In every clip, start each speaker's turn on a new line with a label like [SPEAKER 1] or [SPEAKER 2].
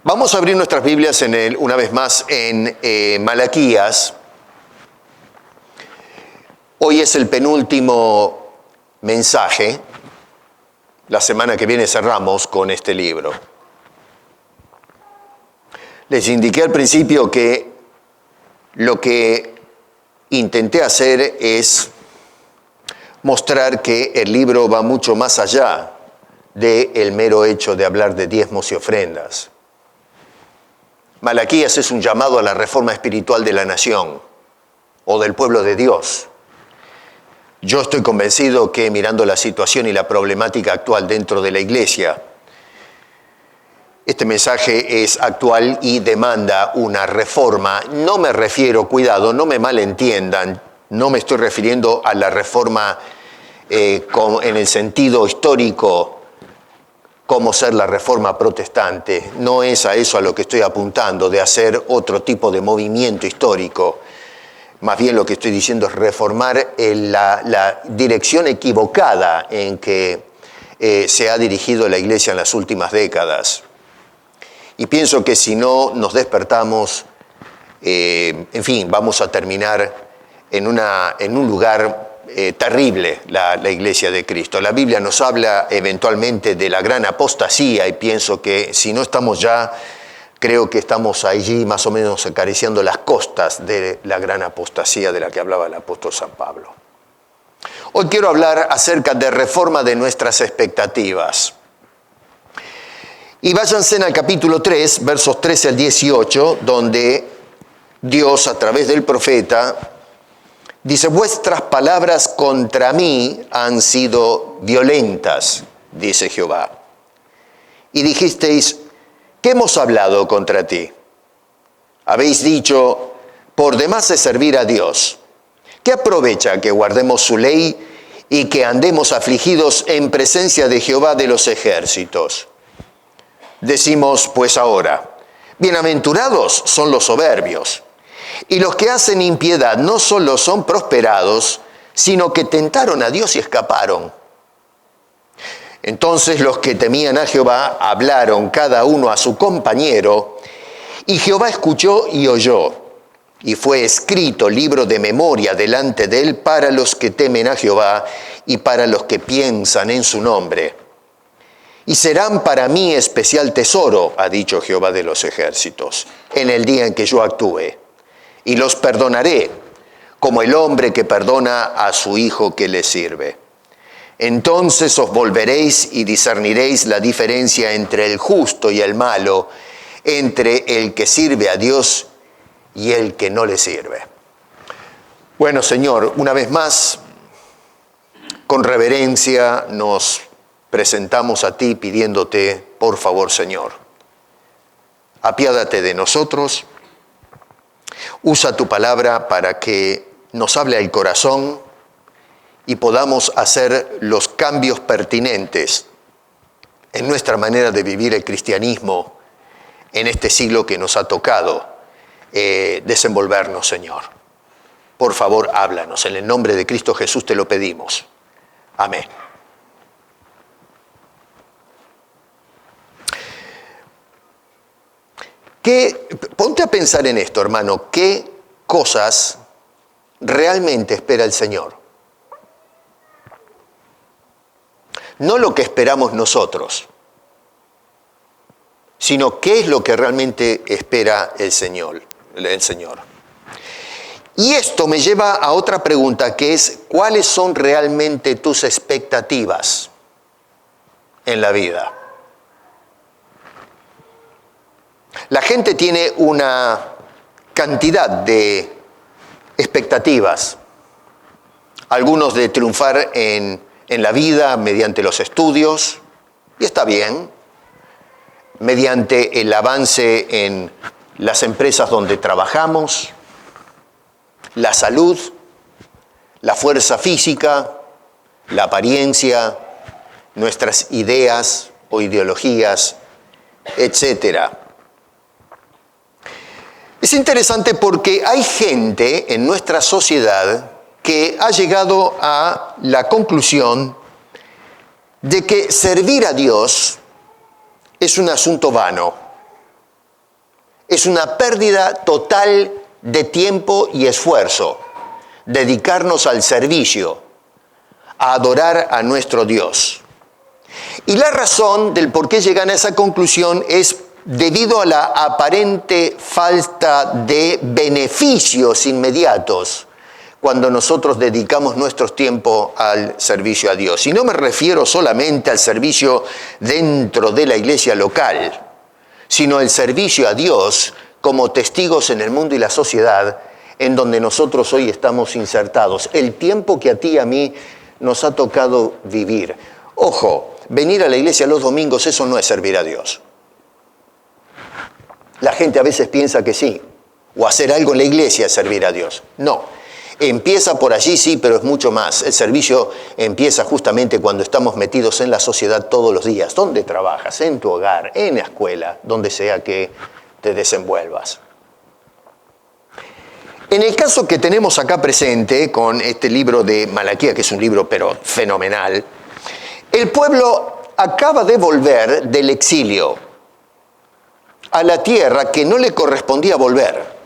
[SPEAKER 1] Vamos a abrir nuestras Biblias una vez más en Malaquías. Hoy es el penúltimo mensaje. La semana que viene cerramos con este libro. Les indiqué al principio que lo que intenté hacer es mostrar que el libro va mucho más allá del mero hecho de hablar de diezmos y ofrendas. Malaquías es un llamado a la reforma espiritual de la nación o del pueblo de Dios. Yo estoy convencido que mirando la situación y la problemática actual dentro de la iglesia, este mensaje es actual y demanda una reforma. No me refiero, cuidado, no me malentiendan, no me estoy refiriendo a la reforma en el sentido histórico, como ser la reforma protestante. No es a eso a lo que estoy apuntando, de hacer otro tipo de movimiento histórico. Más bien lo que estoy diciendo es reformar la dirección equivocada en que se ha dirigido la iglesia en las últimas décadas. Y pienso que si no nos despertamos, vamos a terminar en un lugar terrible, la iglesia de Cristo. La Biblia nos habla eventualmente de la gran apostasía y pienso que si no estamos ya, creo que estamos allí más o menos acariciando las costas de la gran apostasía de la que hablaba el apóstol San Pablo. Hoy quiero hablar acerca de reforma de nuestras expectativas. Y váyanse al capítulo 3, versos 13 al 18, donde Dios a través del profeta dice: vuestras palabras contra mí han sido violentas, dice Jehová. Y dijisteis: ¿qué hemos hablado contra ti? Habéis dicho: por demás es servir a Dios. ¿Qué aprovecha que guardemos su ley y que andemos afligidos en presencia de Jehová de los ejércitos? Decimos pues ahora: bienaventurados son los soberbios. Y los que hacen impiedad no solo son prosperados, sino que tentaron a Dios y escaparon. Entonces los que temían a Jehová hablaron cada uno a su compañero, y Jehová escuchó y oyó. Y fue escrito libro de memoria delante de él para los que temen a Jehová y para los que piensan en su nombre. Y serán para mí especial tesoro, ha dicho Jehová de los ejércitos, en el día en que yo actúe. Y los perdonaré, como el hombre que perdona a su hijo que le sirve. Entonces os volveréis y discerniréis la diferencia entre el justo y el malo, entre el que sirve a Dios y el que no le sirve. Bueno, Señor, una vez más, con reverencia nos presentamos a ti pidiéndote, por favor, Señor, apiádate de nosotros. Usa tu palabra para que nos hable al corazón y podamos hacer los cambios pertinentes en nuestra manera de vivir el cristianismo en este siglo que nos ha tocado desenvolvernos, Señor. Por favor, háblanos. En el nombre de Cristo Jesús te lo pedimos. Amén. Ponte a pensar en esto, hermano. ¿Qué cosas realmente espera el Señor? No lo que esperamos nosotros, sino qué es lo que realmente espera el Señor. Y esto me lleva a otra pregunta, que es: ¿cuáles son realmente tus expectativas en la vida? La gente tiene una cantidad de expectativas. algunos de triunfar en la vida mediante los estudios, y está bien, mediante el avance en las empresas donde trabajamos, la salud, la fuerza física, la apariencia, nuestras ideas o ideologías, etc. Es interesante porque hay gente en nuestra sociedad que ha llegado a la conclusión de que servir a Dios es un asunto vano, es una pérdida total de tiempo y esfuerzo, dedicarnos al servicio, a adorar a nuestro Dios. Y la razón del por qué llegan a esa conclusión es debido a la aparente falta de beneficios inmediatos cuando nosotros dedicamos nuestro tiempo al servicio a Dios. Y no me refiero solamente al servicio dentro de la iglesia local, sino el servicio a Dios como testigos en el mundo y la sociedad en donde nosotros hoy estamos insertados. El tiempo que a ti y a mí nos ha tocado vivir. Ojo, venir a la iglesia los domingos, eso no es servir a Dios. La gente a veces piensa que sí, o hacer algo en la iglesia es servir a Dios. No. Empieza por allí, sí, pero es mucho más. El servicio empieza justamente cuando estamos metidos en la sociedad todos los días. ¿Dónde trabajas? En tu hogar, en la escuela, donde sea que te desenvuelvas. En el caso que tenemos acá presente, con este libro de Malaquías, que es un libro pero fenomenal, el pueblo acaba de volver del exilio a la tierra que no le correspondía volver.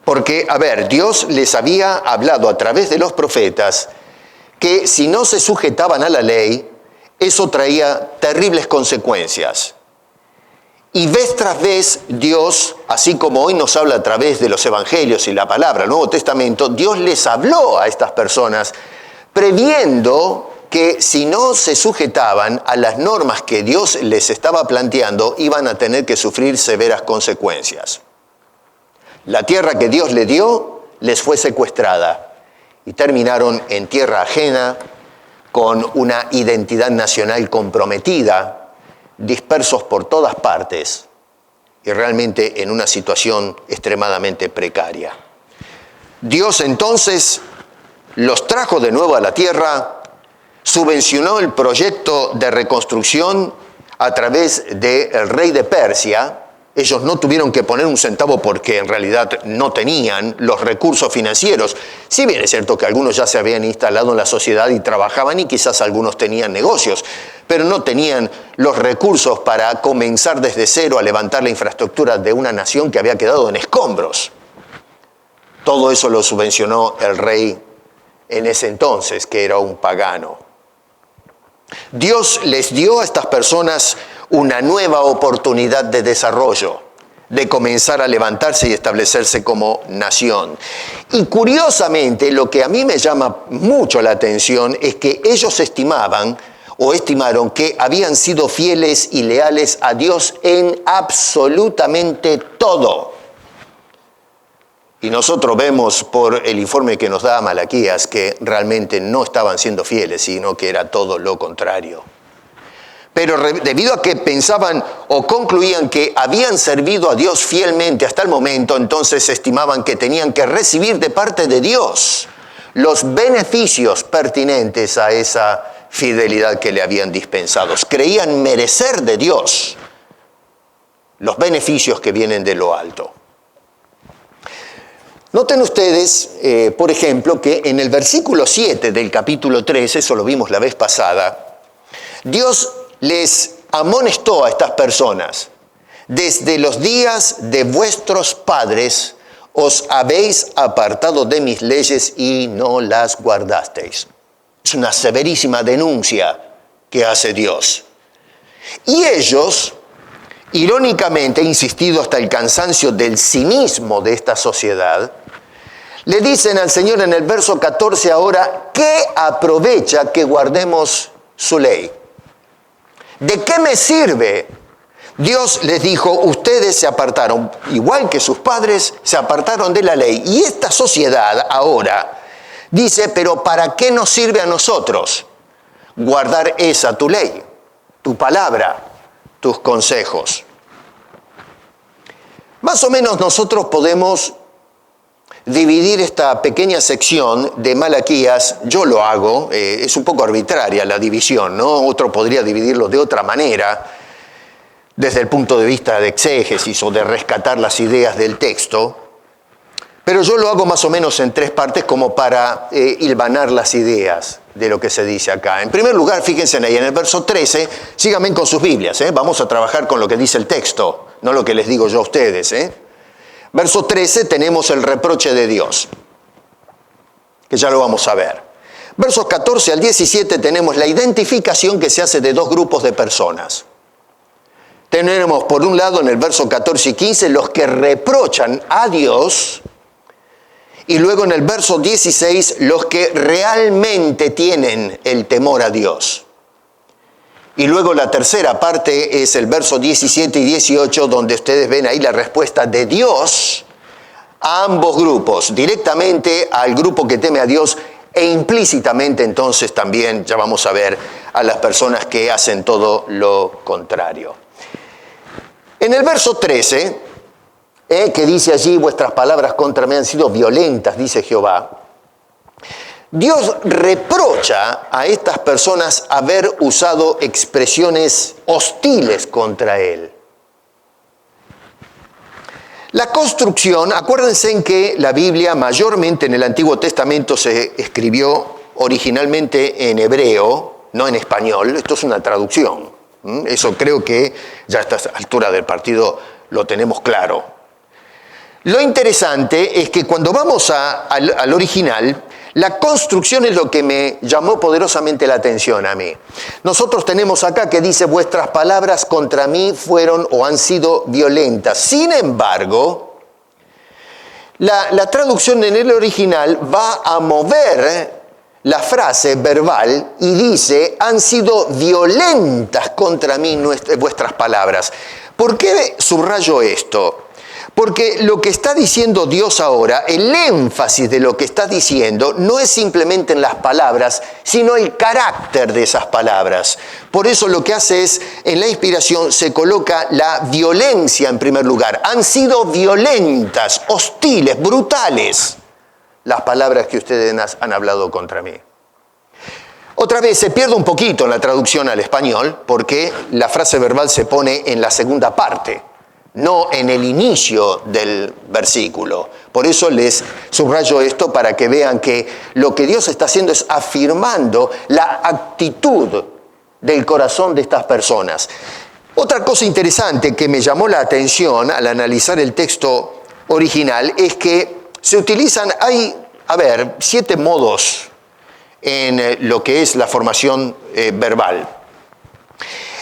[SPEAKER 1] Porque, Dios les había hablado a través de los profetas que si no se sujetaban a la ley, eso traía terribles consecuencias. Y vez tras vez Dios, así como hoy nos habla a través de los evangelios y la palabra, el Nuevo Testamento, Dios les habló a estas personas previendo que si no se sujetaban a las normas que Dios les estaba planteando, iban a tener que sufrir severas consecuencias. La tierra que Dios le dio les fue secuestrada y terminaron en tierra ajena, con una identidad nacional comprometida, dispersos por todas partes y realmente en una situación extremadamente precaria. Dios entonces los trajo de nuevo a la tierra, subvencionó el proyecto de reconstrucción a través del rey de Persia. Ellos no tuvieron que poner un centavo porque en realidad no tenían los recursos financieros. Si bien es cierto que algunos ya se habían instalado en la sociedad y trabajaban y quizás algunos tenían negocios, pero no tenían los recursos para comenzar desde cero a levantar la infraestructura de una nación que había quedado en escombros. Todo eso lo subvencionó el rey en ese entonces, que era un pagano. Dios les dio a estas personas una nueva oportunidad de desarrollo, de comenzar a levantarse y establecerse como nación. Y curiosamente, lo que a mí me llama mucho la atención es que ellos estimaron que habían sido fieles y leales a Dios en absolutamente todo. Y nosotros vemos por el informe que nos da Malaquías que realmente no estaban siendo fieles, sino que era todo lo contrario. Pero debido a que pensaban o concluían que habían servido a Dios fielmente hasta el momento, entonces estimaban que tenían que recibir de parte de Dios los beneficios pertinentes a esa fidelidad que le habían dispensado. Creían merecer de Dios los beneficios que vienen de lo alto. Noten ustedes, por ejemplo, que en el versículo 7 del capítulo 3, eso lo vimos la vez pasada, Dios les amonestó a estas personas: desde los días de vuestros padres os habéis apartado de mis leyes y no las guardasteis. Es una severísima denuncia que hace Dios. Y ellos, irónicamente, he insistido hasta el cansancio del cinismo de esta sociedad, le dicen al Señor en el verso 14 ahora: ¿qué aprovecha que guardemos su ley? ¿De qué me sirve? Dios les dijo: ustedes se apartaron, igual que sus padres, se apartaron de la ley. Y esta sociedad ahora Dice, pero ¿para qué nos sirve a nosotros guardar esa tu ley, tu palabra, tus consejos? Más o menos nosotros podemos dividir esta pequeña sección de Malaquías, yo lo hago, es un poco arbitraria la división, ¿no? Otro podría dividirlo de otra manera, desde el punto de vista de exégesis o de rescatar las ideas del texto, pero yo lo hago más o menos en tres partes como para hilvanar las ideas de lo que se dice acá. En primer lugar, fíjense ahí en el verso 13, síganme con sus Biblias, vamos a trabajar con lo que dice el texto, no lo que les digo yo a ustedes, Verso 13 tenemos el reproche de Dios, que ya lo vamos a ver. Versos 14 al 17 tenemos la identificación que se hace de dos grupos de personas. Tenemos por un lado en el verso 14 y 15 los que reprochan a Dios, y luego en el verso 16 los que realmente tienen el temor a Dios. Y luego la tercera parte es el verso 17 y 18, donde ustedes ven ahí la respuesta de Dios a ambos grupos, directamente al grupo que teme a Dios e implícitamente entonces también, ya vamos a ver, a las personas que hacen todo lo contrario. En el verso 13, que dice allí, vuestras palabras contra mí han sido violentas, dice Jehová, Dios reprocha a estas personas haber usado expresiones hostiles contra Él. La construcción, acuérdense en que la Biblia mayormente en el Antiguo Testamento se escribió originalmente en hebreo, no en español, esto es una traducción. Eso creo que ya a esta altura del partido lo tenemos claro. Lo interesante es que cuando vamos al original, la construcción es lo que me llamó poderosamente la atención a mí. Nosotros tenemos acá que dice, vuestras palabras contra mí fueron o han sido violentas. Sin embargo, la traducción en el original va a mover la frase verbal y dice, han sido violentas contra mí vuestras palabras. ¿Por qué subrayo esto? Porque lo que está diciendo Dios ahora, el énfasis de lo que está diciendo, no es simplemente en las palabras, sino el carácter de esas palabras. Por eso lo que hace es, en la inspiración, se coloca la violencia en primer lugar. Han sido violentas, hostiles, brutales, las palabras que ustedes han hablado contra mí. Otra vez se pierde un poquito en la traducción al español, porque la frase verbal se pone en la segunda parte, no en el inicio del versículo. Por eso les subrayo esto para que vean que lo que Dios está haciendo es afirmando la actitud del corazón de estas personas. Otra cosa interesante que me llamó la atención al analizar el texto original es que se utilizan, hay, 7 modos en lo que es la formación verbal.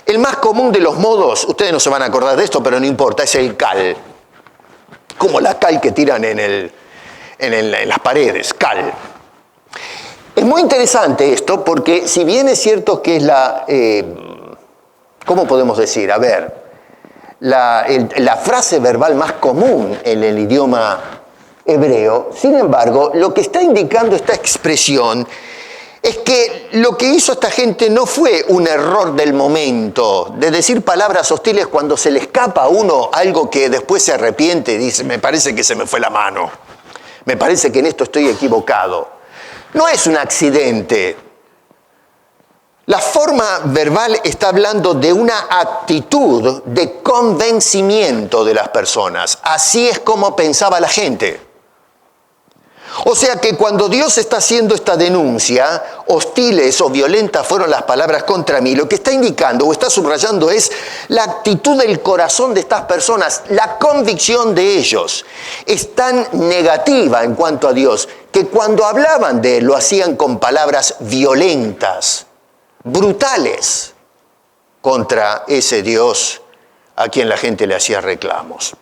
[SPEAKER 1] El más común de los modos, ustedes no se van a acordar de esto, pero no importa, es el cal. Como la cal que tiran en las paredes, cal. Es muy interesante esto porque si bien es cierto que es ¿cómo podemos decir? La frase verbal más común en el idioma hebreo, sin embargo, lo que está indicando esta expresión es que lo que hizo esta gente no fue un error del momento, de decir palabras hostiles cuando se le escapa a uno algo que después se arrepiente y dice, me parece que se me fue la mano, me parece que en esto estoy equivocado. No es un accidente. La forma verbal está hablando de una actitud de convencimiento de las personas. Así es como pensaba la gente. O sea que cuando Dios está haciendo esta denuncia, hostiles o violentas fueron las palabras contra mí, lo que está indicando o está subrayando es la actitud del corazón de estas personas, la convicción de ellos. Es tan negativa en cuanto a Dios que cuando hablaban de Él lo hacían con palabras violentas, brutales, contra ese Dios a quien la gente le hacía reclamos.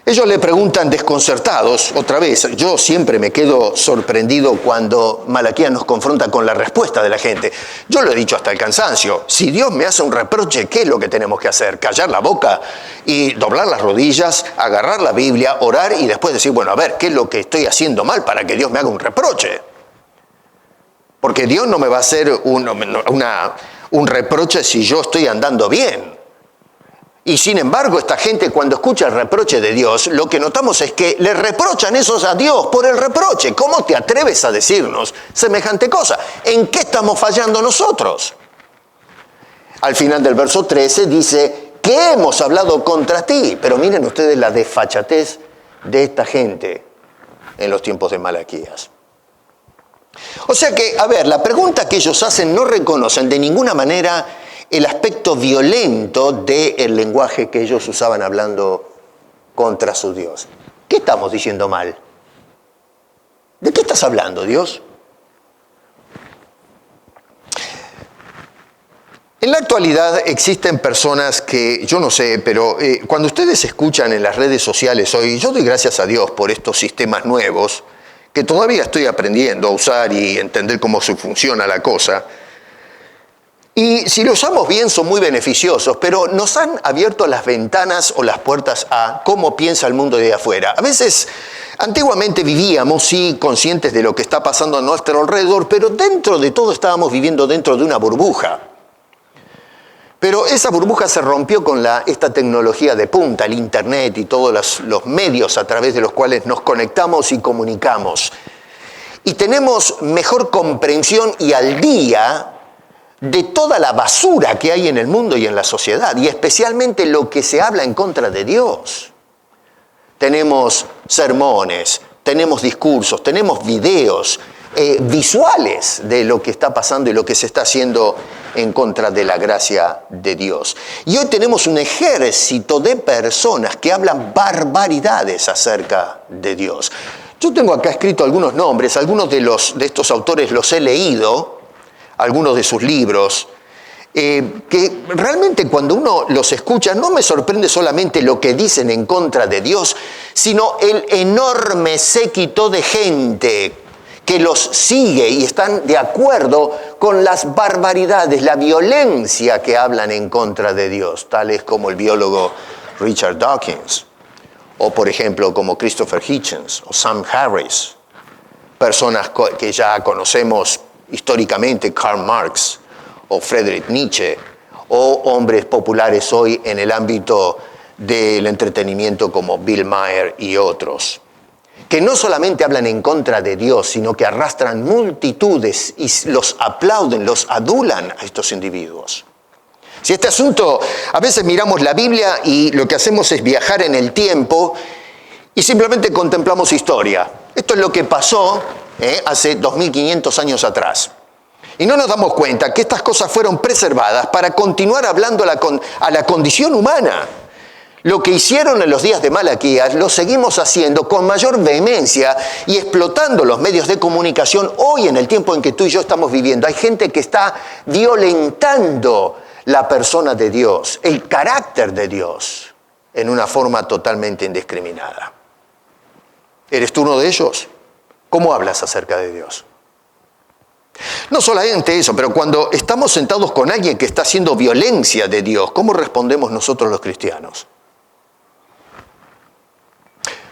[SPEAKER 1] Ellos le preguntan desconcertados, otra vez, yo siempre me quedo sorprendido cuando Malaquías nos confronta con la respuesta de la gente. Yo lo he dicho hasta el cansancio, si Dios me hace un reproche, ¿qué es lo que tenemos que hacer? Callar la boca y doblar las rodillas, agarrar la Biblia, orar y después decir, bueno, a ver, ¿qué es lo que estoy haciendo mal para que Dios me haga un reproche? Porque Dios no me va a hacer un reproche si yo estoy andando bien. Y sin embargo, esta gente cuando escucha el reproche de Dios, lo que notamos es que le reprochan esos a Dios por el reproche. ¿Cómo te atreves a decirnos semejante cosa? ¿En qué estamos fallando nosotros? Al final del verso 13 dice, ¿qué hemos hablado contra ti? Pero miren ustedes la desfachatez de esta gente en los tiempos de Malaquías. O sea que, a ver, la pregunta que ellos hacen no reconocen de ninguna manera el aspecto violento del lenguaje que ellos usaban hablando contra su Dios. ¿Qué estamos diciendo mal? ¿De qué estás hablando, Dios? En la actualidad existen personas que, yo no sé, pero cuando ustedes escuchan en las redes sociales hoy, yo doy gracias a Dios por estos sistemas nuevos, que todavía estoy aprendiendo a usar y entender cómo funciona la cosa. Y si lo usamos bien son muy beneficiosos, pero nos han abierto las ventanas o las puertas a cómo piensa el mundo de afuera. A veces, antiguamente vivíamos, sí, conscientes de lo que está pasando a nuestro alrededor, pero dentro de todo estábamos viviendo dentro de una burbuja. Pero esa burbuja se rompió con esta tecnología de punta, el Internet y todos los medios a través de los cuales nos conectamos y comunicamos. Y tenemos mejor comprensión y al día de toda la basura que hay en el mundo y en la sociedad, y especialmente lo que se habla en contra de Dios. Tenemos sermones, tenemos discursos, tenemos videos visuales de lo que está pasando y lo que se está haciendo en contra de la gracia de Dios. Y hoy tenemos un ejército de personas que hablan barbaridades acerca de Dios. Yo tengo acá escrito algunos nombres, algunos de estos autores los he leído, algunos de sus libros, que realmente cuando uno los escucha no me sorprende solamente lo que dicen en contra de Dios, sino el enorme séquito de gente que los sigue y están de acuerdo con las barbaridades, la violencia que hablan en contra de Dios, tales como el biólogo Richard Dawkins, o por ejemplo como Christopher Hitchens o Sam Harris, personas que ya conocemos históricamente, Karl Marx o Friedrich Nietzsche, o hombres populares hoy en el ámbito del entretenimiento como Bill Maher y otros, que no solamente hablan en contra de Dios, sino que arrastran multitudes y los aplauden, los adulan a estos individuos. Si este asunto, a veces miramos la Biblia y lo que hacemos es viajar en el tiempo y simplemente contemplamos historia. Esto es lo que pasó hace 2500 años atrás. Y no nos damos cuenta que estas cosas fueron preservadas para continuar hablando a la condición humana. Lo que hicieron en los días de Malaquías lo seguimos haciendo con mayor vehemencia y explotando los medios de comunicación hoy en el tiempo en que tú y yo estamos viviendo. Hay gente que está violentando la persona de Dios, el carácter de Dios, en una forma totalmente indiscriminada. ¿Eres tú uno de ellos? ¿Cómo hablas acerca de Dios? No solamente eso, pero cuando estamos sentados con alguien que está haciendo violencia de Dios, ¿cómo respondemos nosotros los cristianos?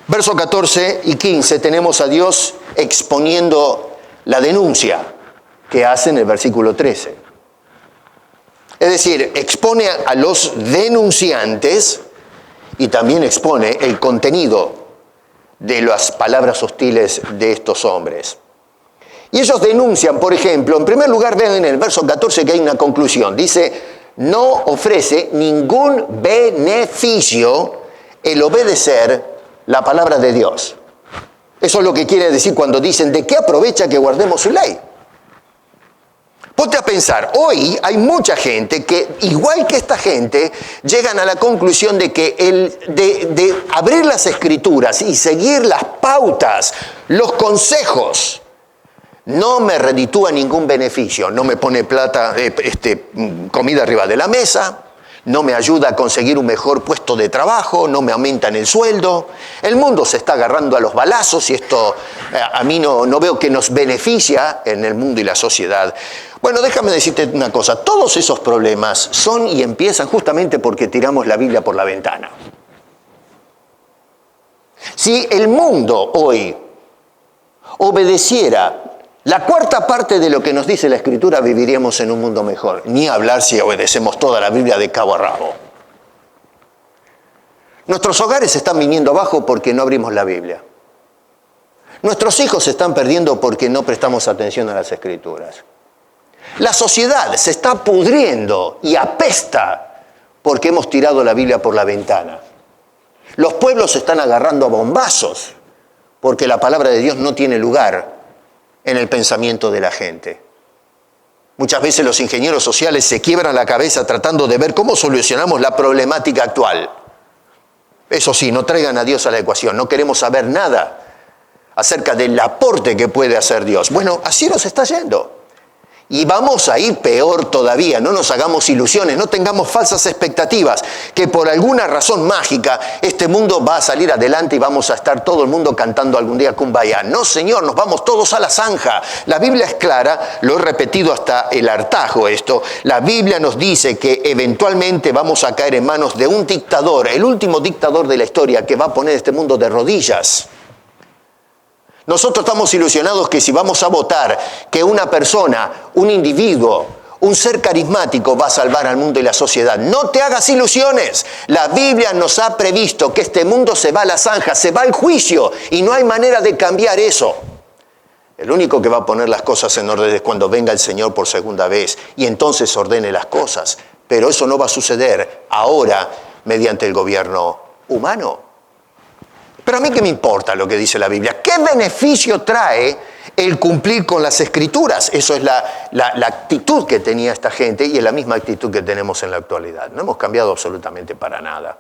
[SPEAKER 1] Versos 14 y 15 tenemos a Dios exponiendo la denuncia que hace en el versículo 13. Es decir, expone a los denunciantes y también expone el contenido de las palabras hostiles de estos hombres. Y ellos denuncian, por ejemplo, en primer lugar, vean en el verso 14 que hay una conclusión. Dice, no ofrece ningún beneficio el obedecer la palabra de Dios. Eso es lo que quiere decir cuando dicen, ¿de qué aprovecha que guardemos su ley? Ponte a pensar, hoy hay mucha gente que, igual que esta gente, llegan a la conclusión de que de abrir las Escrituras y seguir las pautas, los consejos, no me reditúa ningún beneficio, no me pone comida arriba de la mesa, no me ayuda a conseguir un mejor puesto de trabajo, no me aumentan el sueldo. El mundo se está agarrando a los balazos y esto a mí no veo que nos beneficia en el mundo y la sociedad. Bueno, déjame decirte una cosa, todos esos problemas son y empiezan justamente porque tiramos la Biblia por la ventana. Si el mundo hoy obedeciera la cuarta parte de lo que nos dice la Escritura, viviríamos en un mundo mejor. Ni hablar si obedecemos toda la Biblia de cabo a rabo. Nuestros hogares se están viniendo abajo porque no abrimos la Biblia. Nuestros hijos se están perdiendo porque no prestamos atención a las Escrituras. La sociedad se está pudriendo y apesta porque hemos tirado la Biblia por la ventana. Los pueblos se están agarrando a bombazos porque la palabra de Dios no tiene lugar en el pensamiento de la gente. Muchas veces los ingenieros sociales se quiebran la cabeza tratando de ver cómo solucionamos la problemática actual. Eso sí, no traigan a Dios a la ecuación, no queremos saber nada acerca del aporte que puede hacer Dios. Bueno, así nos está yendo. Y vamos a ir peor todavía, no nos hagamos ilusiones, no tengamos falsas expectativas, que por alguna razón mágica este mundo va a salir adelante y vamos a estar todo el mundo cantando algún día Kumbaya. No, Señor, nos vamos todos a la zanja. La Biblia es clara, lo he repetido hasta el hartazgo esto. La Biblia nos dice que eventualmente vamos a caer en manos de un dictador, el último dictador de la historia que va a poner este mundo de rodillas. Nosotros estamos ilusionados que si vamos a votar, que una persona, un individuo, un ser carismático va a salvar al mundo y la sociedad. No te hagas ilusiones. La Biblia nos ha previsto que este mundo se va a la zanja, se va al juicio y no hay manera de cambiar eso. El único que va a poner las cosas en orden es cuando venga el Señor por segunda vez y entonces ordene las cosas. Pero eso no va a suceder ahora mediante el gobierno humano. Pero a mí qué me importa lo que dice la Biblia. ¿Qué beneficio trae el cumplir con las Escrituras? Eso es la actitud que tenía esta gente y es la misma actitud que tenemos en la actualidad. No hemos cambiado absolutamente para nada.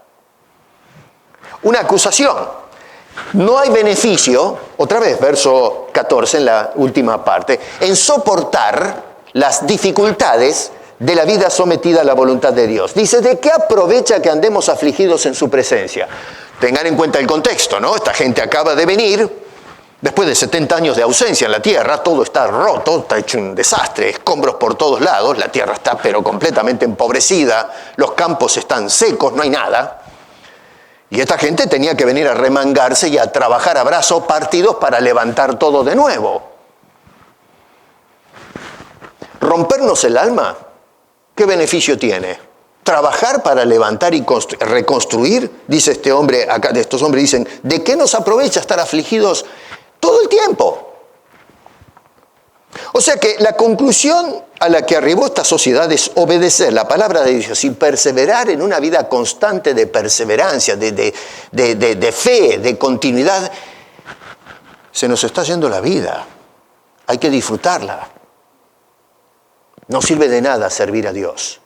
[SPEAKER 1] Una acusación. No hay beneficio, otra vez, verso 14 en la última parte, en soportar las dificultades de la vida sometida a la voluntad de Dios. Dice, ¿de qué aprovecha que andemos afligidos en su presencia? Tengan en cuenta el contexto, ¿no? Esta gente acaba de venir, después de 70 años de ausencia en la tierra, todo está roto, está hecho un desastre, escombros por todos lados, la tierra está pero completamente empobrecida, los campos están secos, no hay nada. Y esta gente tenía que venir a remangarse y a trabajar a brazos partidos para levantar todo de nuevo. ¿Rompernos el alma? ¿Qué beneficio tiene? Trabajar para levantar y reconstruir, dice este hombre, acá de estos hombres dicen, ¿de qué nos aprovecha estar afligidos todo el tiempo? O sea que la conclusión a la que arribó esta sociedad es obedecer la palabra de Dios y perseverar en una vida constante de perseverancia, de fe, de continuidad. Se nos está yendo la vida, hay que disfrutarla. No sirve de nada servir a Dios.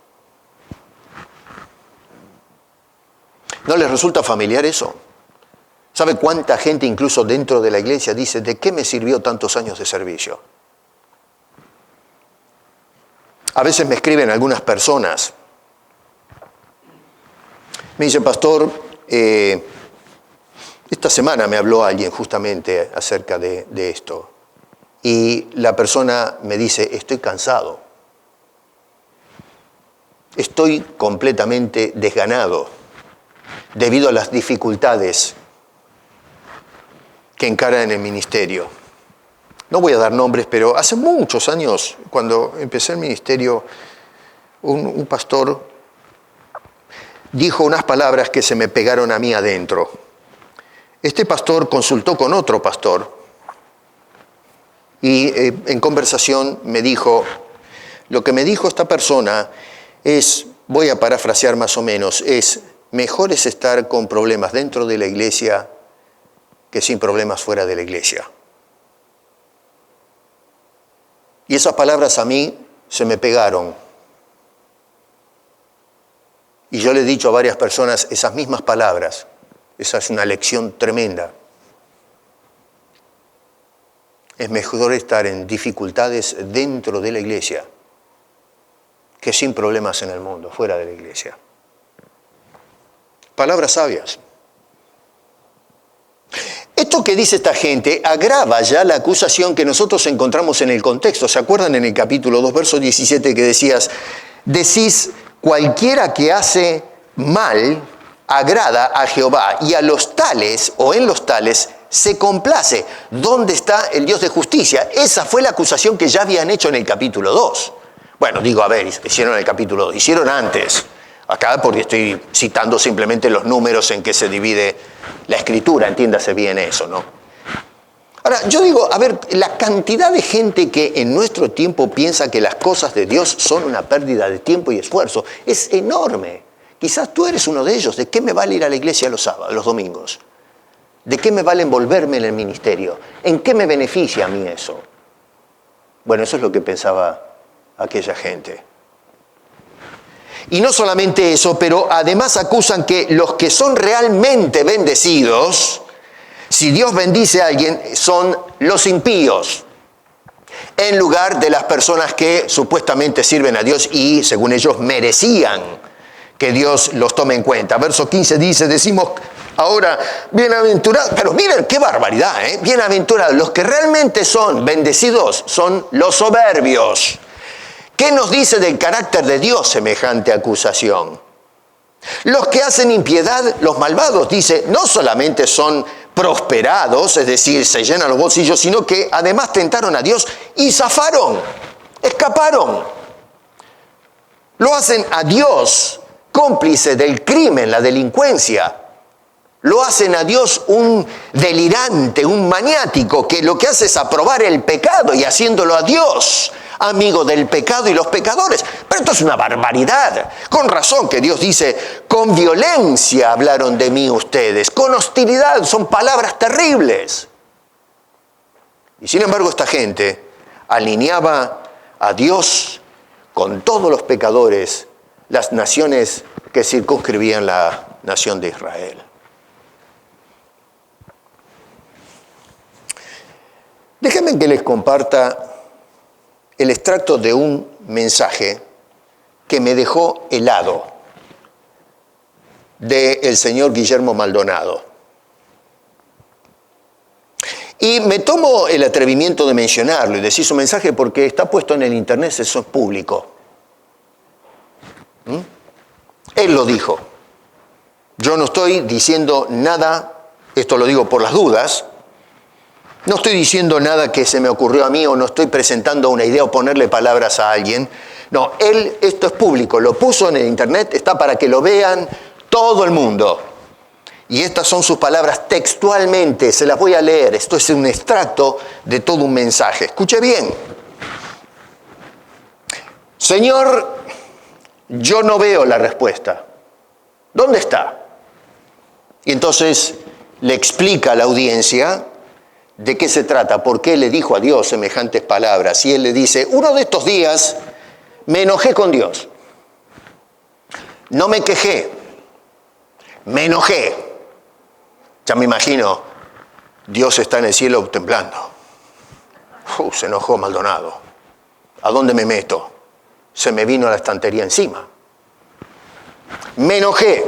[SPEAKER 1] ¿No les resulta familiar eso? ¿Sabe cuánta gente incluso dentro de la iglesia dice, ¿de qué me sirvió tantos años de servicio? A veces me escriben algunas personas. Me dicen, pastor, esta semana me habló alguien justamente acerca de esto. Y la persona me dice, estoy cansado. Estoy completamente desganado debido a las dificultades que encaran en el ministerio. No voy a dar nombres, pero hace muchos años, cuando empecé el ministerio, un pastor dijo unas palabras que se me pegaron a mí adentro. Este pastor consultó con otro pastor y en conversación me dijo, lo que me dijo esta persona es, voy a parafrasear más o menos, es, mejor es estar con problemas dentro de la iglesia que sin problemas fuera de la iglesia. Y esas palabras a mí se me pegaron. Y yo le he dicho a varias personas esas mismas palabras. Esa es una lección tremenda. Es mejor estar en dificultades dentro de la iglesia que sin problemas en el mundo, fuera de la iglesia. Palabras sabias. Esto que dice esta gente agrava ya la acusación que nosotros encontramos en el contexto. ¿Se acuerdan en el capítulo 2, verso 17 que decís, cualquiera que hace mal agrada a Jehová y a los tales o en los tales se complace? ¿Dónde está el Dios de justicia? Esa fue la acusación que ya habían hecho en el capítulo 2. Bueno, digo, a ver, hicieron en el capítulo 2, hicieron antes. Acá porque estoy citando simplemente los números en que se divide la escritura, entiéndase bien eso, ¿no? Ahora, yo digo, a ver, la cantidad de gente que en nuestro tiempo piensa que las cosas de Dios son una pérdida de tiempo y esfuerzo es enorme. Quizás tú eres uno de ellos. ¿De qué me vale ir a la iglesia los sábados, los domingos? ¿De qué me vale envolverme en el ministerio? ¿En qué me beneficia a mí eso? Bueno, eso es lo que pensaba aquella gente. Y no solamente eso, pero además acusan que los que son realmente bendecidos, si Dios bendice a alguien, son los impíos, en lugar de las personas que supuestamente sirven a Dios y, según ellos, merecían que Dios los tome en cuenta. Verso 15 dice, decimos ahora, bienaventurados, pero miren qué barbaridad, bienaventurados, los que realmente son bendecidos son los soberbios. ¿Qué nos dice del carácter de Dios semejante acusación? Los que hacen impiedad, los malvados, dice, no solamente son prosperados, es decir, se llenan los bolsillos, sino que además tentaron a Dios y zafaron, escaparon. Lo hacen a Dios cómplice del crimen, la delincuencia. Lo hacen a Dios un delirante, un maniático, que lo que hace es aprobar el pecado y haciéndolo a Dios amigo del pecado y los pecadores. Pero esto es una barbaridad. Con razón que Dios dice, con violencia hablaron de mí ustedes, con hostilidad, son palabras terribles. Y sin embargo esta gente alineaba a Dios con todos los pecadores, las naciones que circunscribían la nación de Israel. Déjenme que les comparta el extracto de un mensaje que me dejó helado del señor Guillermo Maldonado. Y me tomo el atrevimiento de mencionarlo y decir su mensaje porque está puesto en el internet, eso es público. Él lo dijo. Yo no estoy diciendo nada, esto lo digo por las dudas, no estoy diciendo nada que se me ocurrió a mí o no estoy presentando una idea o ponerle palabras a alguien. No, él, esto es público, lo puso en el internet, está para que lo vean todo el mundo. Y estas son sus palabras textualmente, se las voy a leer. Esto es un extracto de todo un mensaje. Escuche bien. Señor, yo no veo la respuesta. ¿Dónde está? Y entonces le explica a la audiencia de qué se trata, por qué le dijo a Dios semejantes palabras. Y él le dice, uno de estos días me enojé con Dios. No me quejé, me enojé. Ya me imagino, Dios está en el cielo temblando. Se enojó Maldonado. ¿A dónde me meto? Se me vino la estantería encima. Me enojé.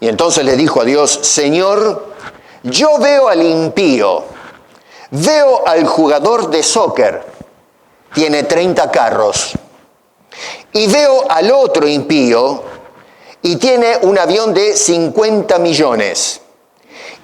[SPEAKER 1] Y entonces le dijo a Dios, Señor, yo veo al impío, veo al jugador de soccer, tiene 30 carros, y veo al otro impío y tiene un avión de 50 millones.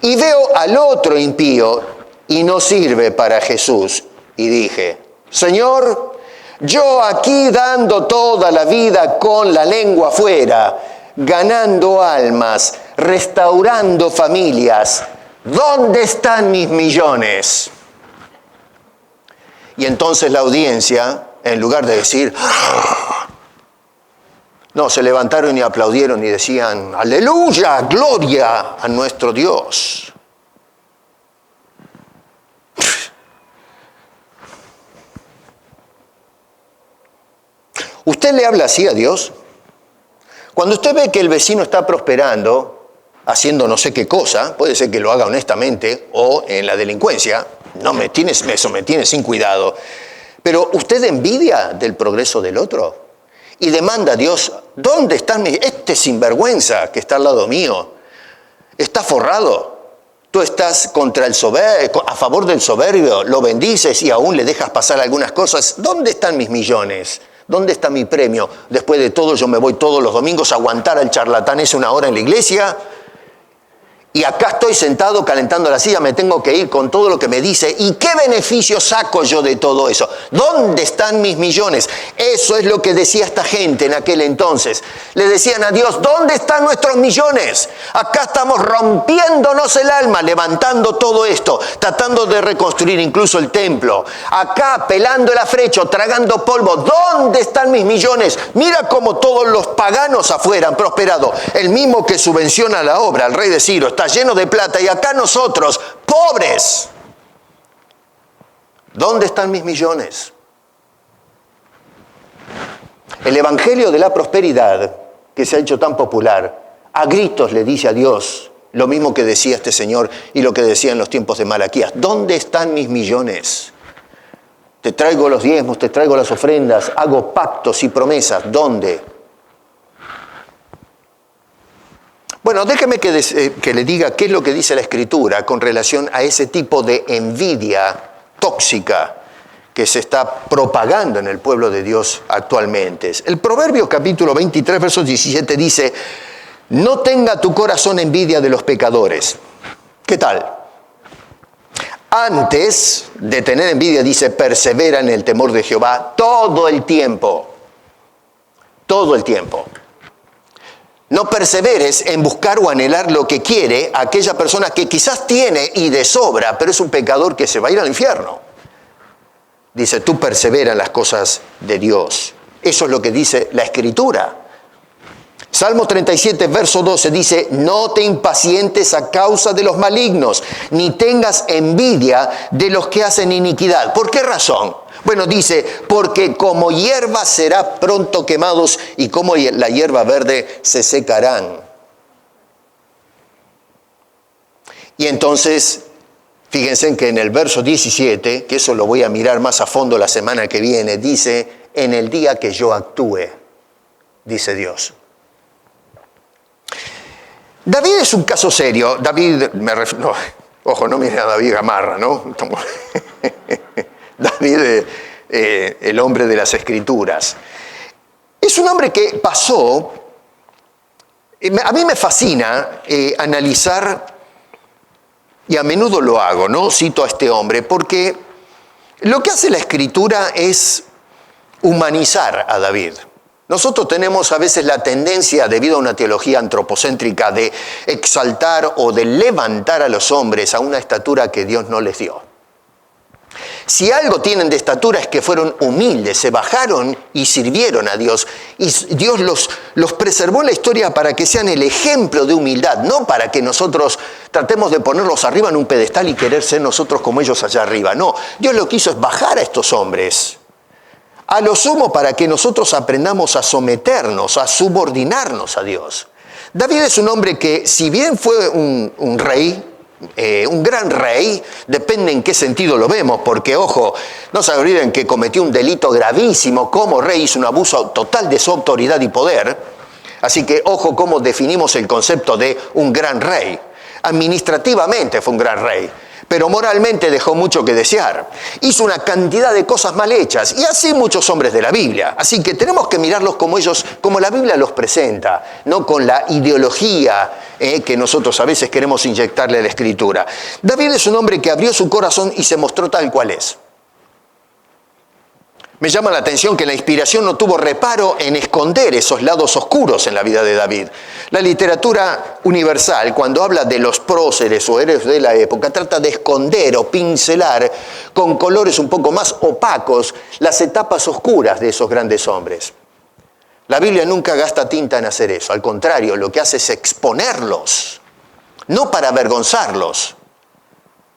[SPEAKER 1] Y veo al otro impío y no sirve para Jesús. Y dije, Señor, yo aquí dando toda la vida con la lengua afuera, ganando almas, restaurando familias, ¿dónde están mis millones? Y entonces la audiencia, en lugar de decir, no, se levantaron y aplaudieron y decían, aleluya, gloria a nuestro Dios. ¿Usted le habla así a Dios? Cuando usted ve que el vecino está prosperando, haciendo no sé qué cosa, puede ser que lo haga honestamente o en la delincuencia, eso me tiene sin cuidado, pero ¿usted envidia del progreso del otro? y demanda a Dios, ¿dónde están este sinvergüenza que está al lado mío? Está forrado. Tú estás contra el soberbio, a favor del soberbio, lo bendices y aún le dejas pasar algunas cosas. ¿Dónde están mis millones? ¿Dónde está mi premio? Después de todo, yo me voy todos los domingos a aguantar al charlatán ese una hora en la iglesia. Y acá estoy sentado calentando la silla, me tengo que ir con todo lo que me dice. ¿Y qué beneficio saco yo de todo eso? ¿Dónde están mis millones? Eso es lo que decía esta gente en aquel entonces. Le decían a Dios, ¿dónde están nuestros millones? Acá estamos rompiéndonos el alma, levantando todo esto, tratando de reconstruir incluso el templo. Acá pelando el afrecho, tragando polvo. ¿Dónde están mis millones? Mira cómo todos los paganos afuera han prosperado. El mismo que subvenciona la obra, el rey de Ciro, está lleno de plata y acá nosotros, pobres. ¿Dónde están mis millones? El evangelio de la prosperidad, que se ha hecho tan popular, a gritos le dice a Dios lo mismo que decía este señor y lo que decía en los tiempos de Malaquías. ¿Dónde están mis millones? Te traigo los diezmos, te traigo las ofrendas, hago pactos y promesas. ¿Dónde? Bueno, déjeme que le diga qué es lo que dice la Escritura con relación a ese tipo de envidia tóxica que se está propagando en el pueblo de Dios actualmente. El Proverbio capítulo 23, verso 17 dice, no tenga tu corazón envidia de los pecadores. ¿Qué tal? Antes de tener envidia, dice, persevera en el temor de Jehová todo el tiempo. Todo el tiempo. No perseveres en buscar o anhelar lo que quiere aquella persona que quizás tiene y de sobra, pero es un pecador que se va a ir al infierno. Dice, tú persevera en las cosas de Dios. Eso es lo que dice la Escritura. Salmo 37, verso 12 dice, no te impacientes a causa de los malignos, ni tengas envidia de los que hacen iniquidad. ¿Por qué razón? Bueno, dice, porque como hierba será pronto quemados y como la hierba verde se secarán. Y entonces, fíjense que en el verso 17, que eso lo voy a mirar más a fondo la semana que viene, dice, en el día que yo actúe, dice Dios. David es un caso serio. David, no mire a David Gamarra, ¿no? David, el hombre de las Escrituras. Es un hombre que pasó, a mí me fascina analizar, y a menudo lo hago, ¿no? Cito a este hombre, porque lo que hace la Escritura es humanizar a David. Nosotros tenemos a veces la tendencia, debido a una teología antropocéntrica, de exaltar o de levantar a los hombres a una estatura que Dios no les dio. Si algo tienen de estatura es que fueron humildes, se bajaron y sirvieron a Dios. Y Dios los preservó en la historia para que sean el ejemplo de humildad, no para que nosotros tratemos de ponerlos arriba en un pedestal y querer ser nosotros como ellos allá arriba. No, Dios lo que hizo es bajar a estos hombres. A lo sumo para que nosotros aprendamos a someternos, a subordinarnos a Dios. David es un hombre que, si bien fue un rey, un gran rey, depende en qué sentido lo vemos, porque, ojo, no se olviden que cometió un delito gravísimo como rey, hizo un abuso total de su autoridad y poder. Así que, ojo cómo definimos el concepto de un gran rey. Administrativamente fue un gran rey, pero moralmente dejó mucho que desear. Hizo una cantidad de cosas mal hechas, y así muchos hombres de la Biblia. Así que tenemos que mirarlos como ellos, como la Biblia los presenta, no con la ideología que nosotros a veces queremos inyectarle a la Escritura. David es un hombre que abrió su corazón y se mostró tal cual es. Me llama la atención que la inspiración no tuvo reparo en esconder esos lados oscuros en la vida de David. La literatura universal, cuando habla de los próceres o héroes de la época, trata de esconder o pincelar con colores un poco más opacos las etapas oscuras de esos grandes hombres. La Biblia nunca gasta tinta en hacer eso. Al contrario, lo que hace es exponerlos, no para avergonzarlos,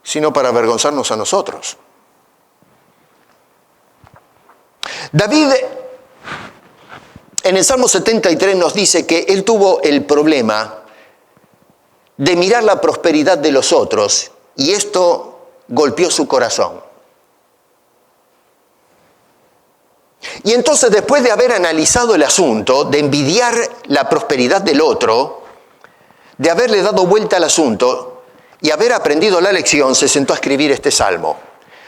[SPEAKER 1] sino para avergonzarnos a nosotros. David, en el Salmo 73 nos dice que él tuvo el problema de mirar la prosperidad de los otros y esto golpeó su corazón. Y entonces, después de haber analizado el asunto, de envidiar la prosperidad del otro, de haberle dado vuelta al asunto y haber aprendido la lección, se sentó a escribir este salmo.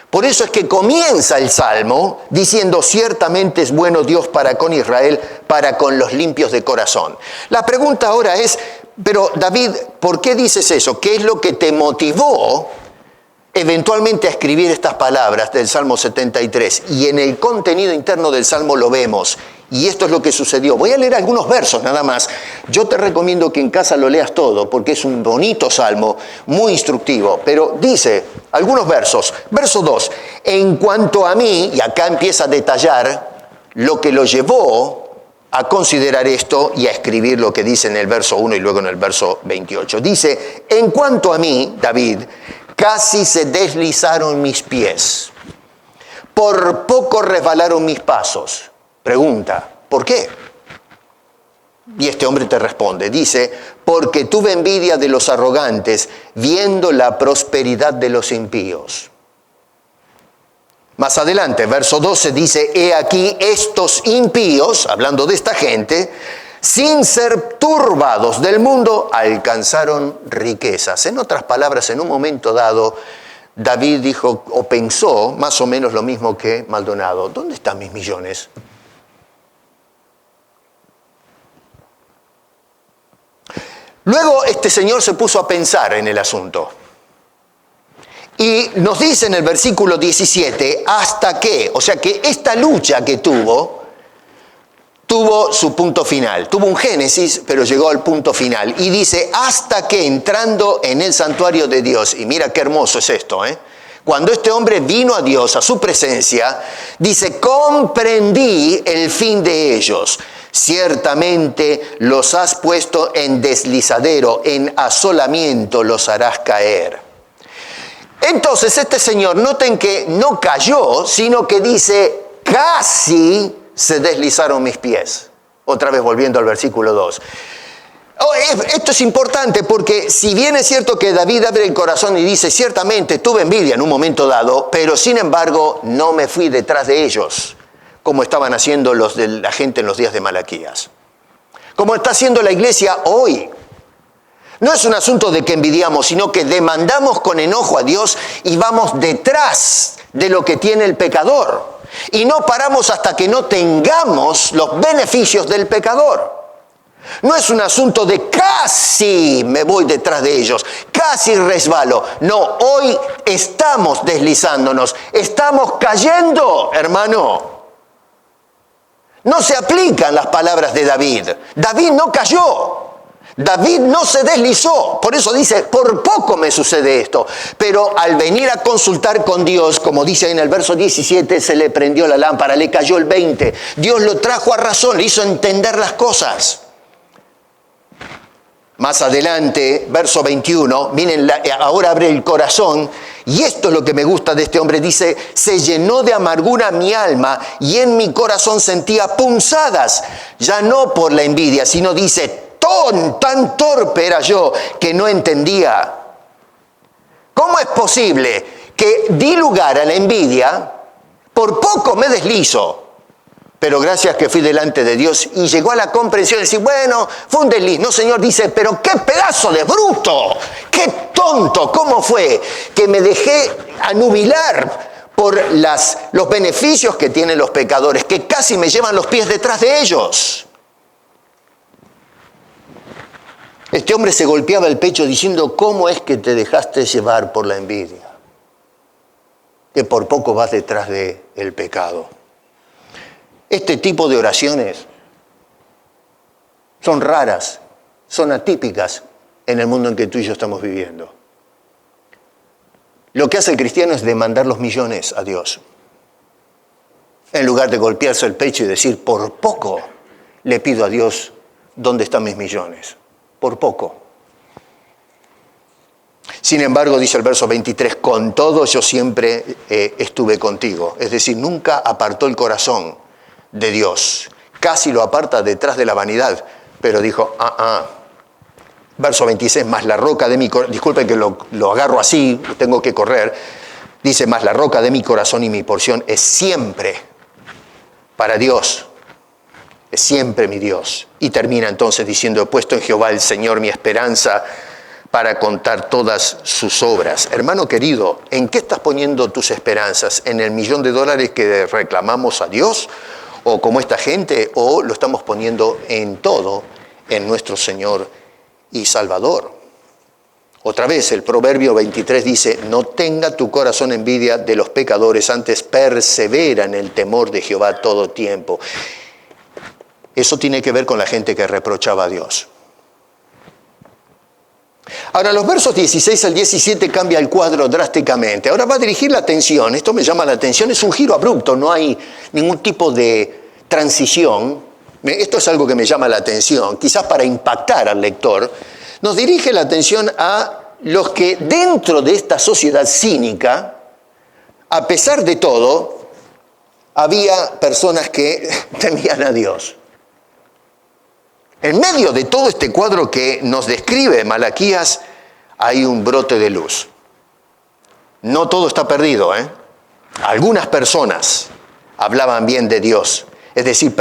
[SPEAKER 1] Por eso es que comienza el salmo diciendo: ciertamente es bueno Dios para con Israel, para con los limpios de corazón. La pregunta ahora es: pero David, ¿por qué dices eso? ¿Qué es lo que te motivó eventualmente a escribir estas palabras del Salmo 73? Y en el contenido interno del Salmo lo vemos. Y esto es lo que sucedió. Voy a leer algunos versos nada más. Yo te recomiendo que en casa lo leas todo, porque es un bonito salmo, muy instructivo. Pero dice algunos versos. Verso 2. En cuanto a mí, y acá empieza a detallar lo que lo llevó a considerar esto y a escribir lo que dice en el verso 1 y luego en el verso 28. Dice: en cuanto a mí, David, casi se deslizaron mis pies, por poco resbalaron mis pasos. Pregunta: ¿por qué? Y este hombre te responde, dice: porque tuve envidia de los arrogantes, viendo la prosperidad de los impíos. Más adelante, verso 12 dice: he aquí estos impíos, hablando de esta gente, sin ser turbados del mundo, alcanzaron riquezas. En otras palabras, en un momento dado, David dijo o pensó más o menos lo mismo que Maldonado: ¿dónde están mis millones? Luego este señor se puso a pensar en el asunto. Y nos dice en el versículo 17, hasta que, o sea que esta lucha que tuvo su punto final. Tuvo un génesis, pero llegó al punto final. Y dice: hasta que, entrando en el santuario de Dios, y mira qué hermoso es esto, cuando este hombre vino a Dios, a su presencia, dice: comprendí el fin de ellos. Ciertamente los has puesto en deslizadero, en asolamiento los harás caer. Entonces este señor, noten que no cayó, sino que dice: casi se deslizaron mis pies. Otra vez volviendo al versículo 2. Esto es importante porque si bien es cierto que David abre el corazón y dice: ciertamente tuve envidia en un momento dado, pero sin embargo no me fui detrás de ellos, como estaban haciendo los de la gente en los días de Malaquías, como está haciendo la iglesia hoy. No es un asunto de que envidiamos, sino que demandamos con enojo a Dios y vamos detrás de lo que tiene el pecador. Y no paramos hasta que no tengamos los beneficios del pecador. No es un asunto de casi me voy detrás de ellos, casi resbalo. No, hoy estamos deslizándonos, estamos cayendo, hermano. No se aplican las palabras de David. David no cayó. David no se deslizó. Por eso dice: por poco me sucede esto. Pero al venir a consultar con Dios, como dice en el verso 17, se le prendió la lámpara, le cayó el 20. Dios lo trajo a razón, le hizo entender las cosas. Más adelante, verso 21, miren, ahora abre el corazón. Y esto es lo que me gusta de este hombre. Dice: se llenó de amargura mi alma y en mi corazón sentía punzadas. Ya no por la envidia, sino dice: tan torpe era yo que no entendía. ¿Cómo es posible que di lugar a la envidia? Por poco me deslizo. Pero gracias que fui delante de Dios y llegó a la comprensión de decir: bueno, fue un desliz. No, Señor, dice: pero qué pedazo de bruto, qué tonto, ¿cómo fue que me dejé anubilar por los beneficios que tienen los pecadores, que casi me llevan los pies detrás de ellos? Este hombre se golpeaba el pecho diciendo: ¿cómo es que te dejaste llevar por la envidia? Que por poco vas detrás del pecado. Este tipo de oraciones son raras, son atípicas en el mundo en que tú y yo estamos viviendo. Lo que hace el cristiano es demandar los millones a Dios, en lugar de golpearse el pecho y decir: por poco le pido a Dios, ¿dónde están mis millones? Por poco. Sin embargo, dice el verso 23, con todo yo siempre estuve contigo. Es decir, nunca apartó el corazón de Dios. Casi lo aparta detrás de la vanidad, pero dijo, Verso 26, más la roca de mi corazón, disculpen que lo agarro así, tengo que correr. Dice, más la roca de mi corazón y mi porción es siempre para Dios. Es siempre mi Dios. Y termina entonces diciendo, he puesto en Jehová el Señor mi esperanza para contar todas sus obras. Hermano querido, ¿en qué estás poniendo tus esperanzas? ¿En el $1.000.000 que reclamamos a Dios? ¿O como esta gente? ¿O lo estamos poniendo en todo, en nuestro Señor y Salvador? Otra vez, el Proverbio 23 dice, no tenga tu corazón envidia de los pecadores, antes persevera en el temor de Jehová todo tiempo. Eso tiene que ver con la gente que reprochaba a Dios. Ahora, los versos 16 al 17 cambia el cuadro drásticamente. Ahora va a dirigir la atención, esto me llama la atención, es un giro abrupto, no hay ningún tipo de transición. Esto es algo que me llama la atención, quizás para impactar al lector. Nos dirige la atención a los que dentro de esta sociedad cínica, a pesar de todo, había personas que temían a Dios. En medio de todo este cuadro que nos describe Malaquías, hay un brote de luz. No todo está perdido, ¿eh? Algunas personas hablaban bien de Dios. Es decir,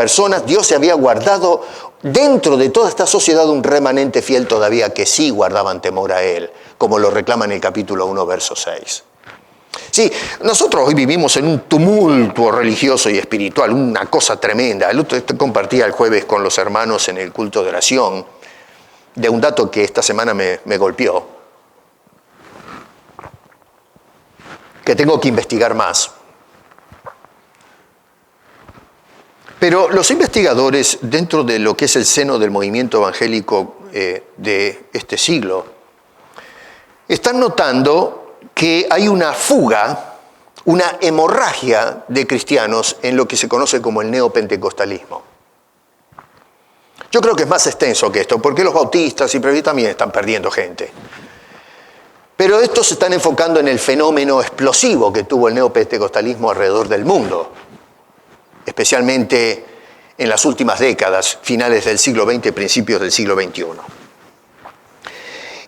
[SPEAKER 1] Dios se había guardado dentro de toda esta sociedad un remanente fiel todavía que sí guardaban temor a Él, como lo reclama en el capítulo 1, verso 6. Sí, nosotros hoy vivimos en un tumulto religioso y espiritual, una cosa tremenda. Compartía el jueves con los hermanos en el culto de oración de un dato que esta semana me golpeó, que tengo que investigar más. Pero los investigadores, dentro de lo que es el seno del movimiento evangélico de este siglo, están notando que hay una fuga, una hemorragia de cristianos en lo que se conoce como el neopentecostalismo. Yo creo que es más extenso que esto, porque los bautistas y presbíteros también están perdiendo gente. Pero estos se están enfocando en el fenómeno explosivo que tuvo el neopentecostalismo alrededor del mundo, especialmente en las últimas décadas, finales del siglo XX, principios del siglo XXI.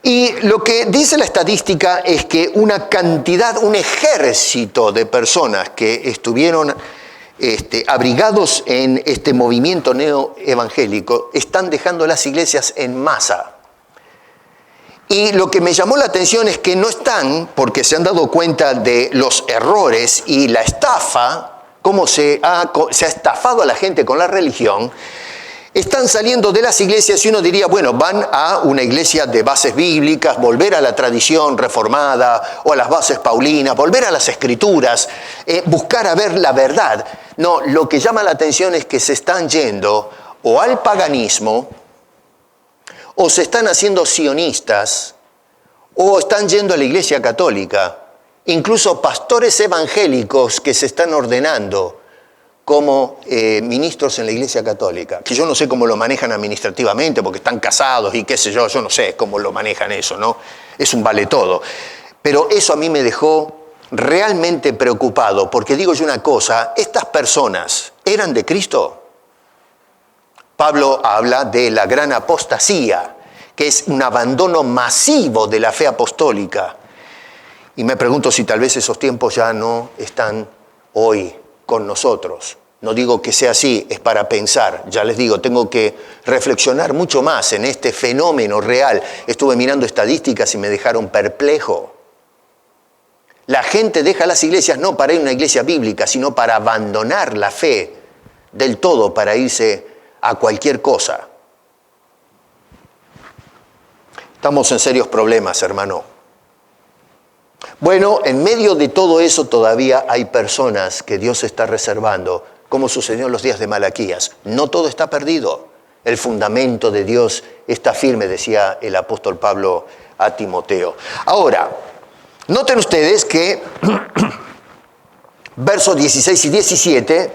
[SPEAKER 1] Y lo que dice la estadística es que una cantidad, un ejército de personas que estuvieron abrigados en este movimiento neoevangélico están dejando las iglesias en masa. Y lo que me llamó la atención es que no están, porque se han dado cuenta de los errores y la estafa, cómo se ha estafado a la gente con la religión. Están saliendo de las iglesias y uno diría, bueno, van a una iglesia de bases bíblicas, volver a la tradición reformada o a las bases paulinas, volver a las escrituras, buscar a ver la verdad. No, lo que llama la atención es que se están yendo o al paganismo, o se están haciendo sionistas, o están yendo a la iglesia católica. Incluso pastores evangélicos que se están ordenando como ministros en la Iglesia Católica, que yo no sé cómo lo manejan administrativamente, porque están casados y qué sé yo no sé cómo lo manejan eso, ¿no? Es un vale todo. Pero eso a mí me dejó realmente preocupado, porque digo yo una cosa, ¿estas personas eran de Cristo? Pablo habla de la gran apostasía, que es un abandono masivo de la fe apostólica. Y me pregunto si tal vez esos tiempos ya no están hoy con nosotros. No digo que sea así, es para pensar. Ya les digo, tengo que reflexionar mucho más en este fenómeno real. Estuve mirando estadísticas y me dejaron perplejo. La gente deja las iglesias no para ir a una iglesia bíblica, sino para abandonar la fe del todo, para irse a cualquier cosa. Estamos en serios problemas, hermano. Bueno, en medio de todo eso todavía hay personas que Dios está reservando, como sucedió en los días de Malaquías. No todo está perdido. El fundamento de Dios está firme, decía el apóstol Pablo a Timoteo. Ahora, noten ustedes que versos 16 y 17,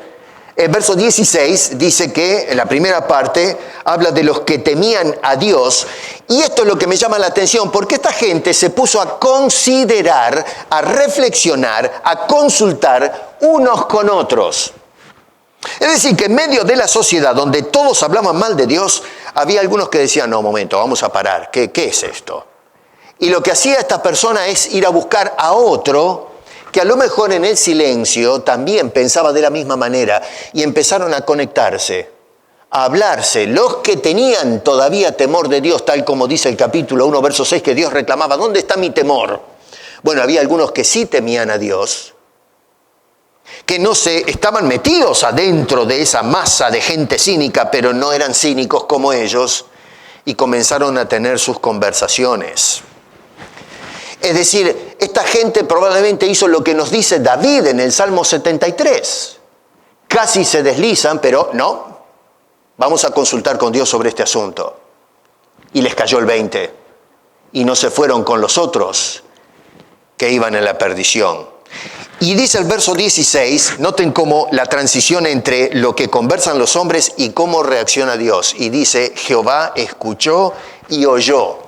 [SPEAKER 1] el verso 16 dice que en la primera parte habla de los que temían a Dios, y esto es lo que me llama la atención, porque esta gente se puso a considerar, a reflexionar, a consultar unos con otros. Es decir, que en medio de la sociedad donde todos hablaban mal de Dios, había algunos que decían, no, momento, vamos a parar, ¿qué es esto? Y lo que hacía esta persona es ir a buscar a otro que a lo mejor en el silencio también pensaba de la misma manera y empezaron a conectarse, a hablarse. Los que tenían todavía temor de Dios, tal como dice el capítulo 1, verso 6, que Dios reclamaba, ¿dónde está mi temor? Bueno, había algunos que sí temían a Dios, que no se estaban metidos adentro de esa masa de gente cínica, pero no eran cínicos como ellos, y comenzaron a tener sus conversaciones. Es decir, esta gente probablemente hizo lo que nos dice David en el Salmo 73. Casi se deslizan, pero no, vamos a consultar con Dios sobre este asunto. Y les cayó el 20, y no se fueron con los otros que iban en la perdición. Y dice el verso 16, noten cómo la transición entre lo que conversan los hombres y cómo reacciona Dios. Y dice, Jehová escuchó y oyó.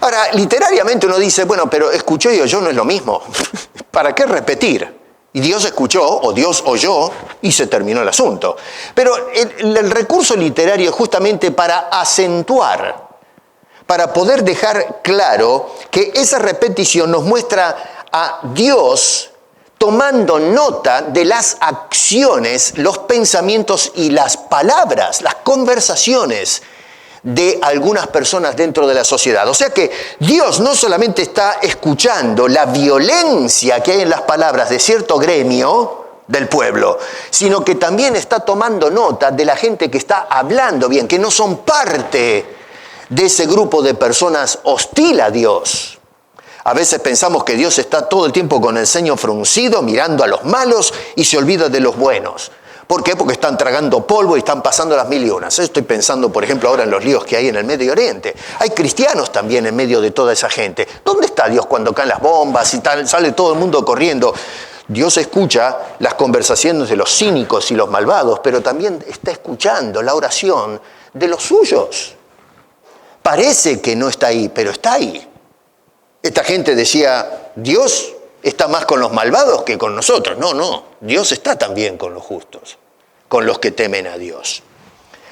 [SPEAKER 1] Ahora, literariamente uno dice, bueno, pero escuchó y oyó no es lo mismo. ¿Para qué repetir? Y Dios escuchó o Dios oyó y se terminó el asunto. Pero el recurso literario es justamente para acentuar, para poder dejar claro que esa repetición nos muestra a Dios tomando nota de las acciones, los pensamientos y las palabras, las conversaciones de algunas personas dentro de la sociedad. O sea que Dios no solamente está escuchando la violencia que hay en las palabras de cierto gremio del pueblo, sino que también está tomando nota de la gente que está hablando bien, que no son parte de ese grupo de personas hostil a Dios. A veces pensamos que Dios está todo el tiempo con el ceño fruncido, mirando a los malos y se olvida de los buenos. ¿Por qué? Porque están tragando polvo y están pasando las mil y unas. Estoy pensando, por ejemplo, ahora en los líos que hay en el Medio Oriente. Hay cristianos también en medio de toda esa gente. ¿Dónde está Dios cuando caen las bombas y tal, sale todo el mundo corriendo? Dios escucha las conversaciones de los cínicos y los malvados, pero también está escuchando la oración de los suyos. Parece que no está ahí, pero está ahí. Esta gente decía, Dios está más con los malvados que con nosotros. No, Dios está también con los justos, con los que temen a Dios.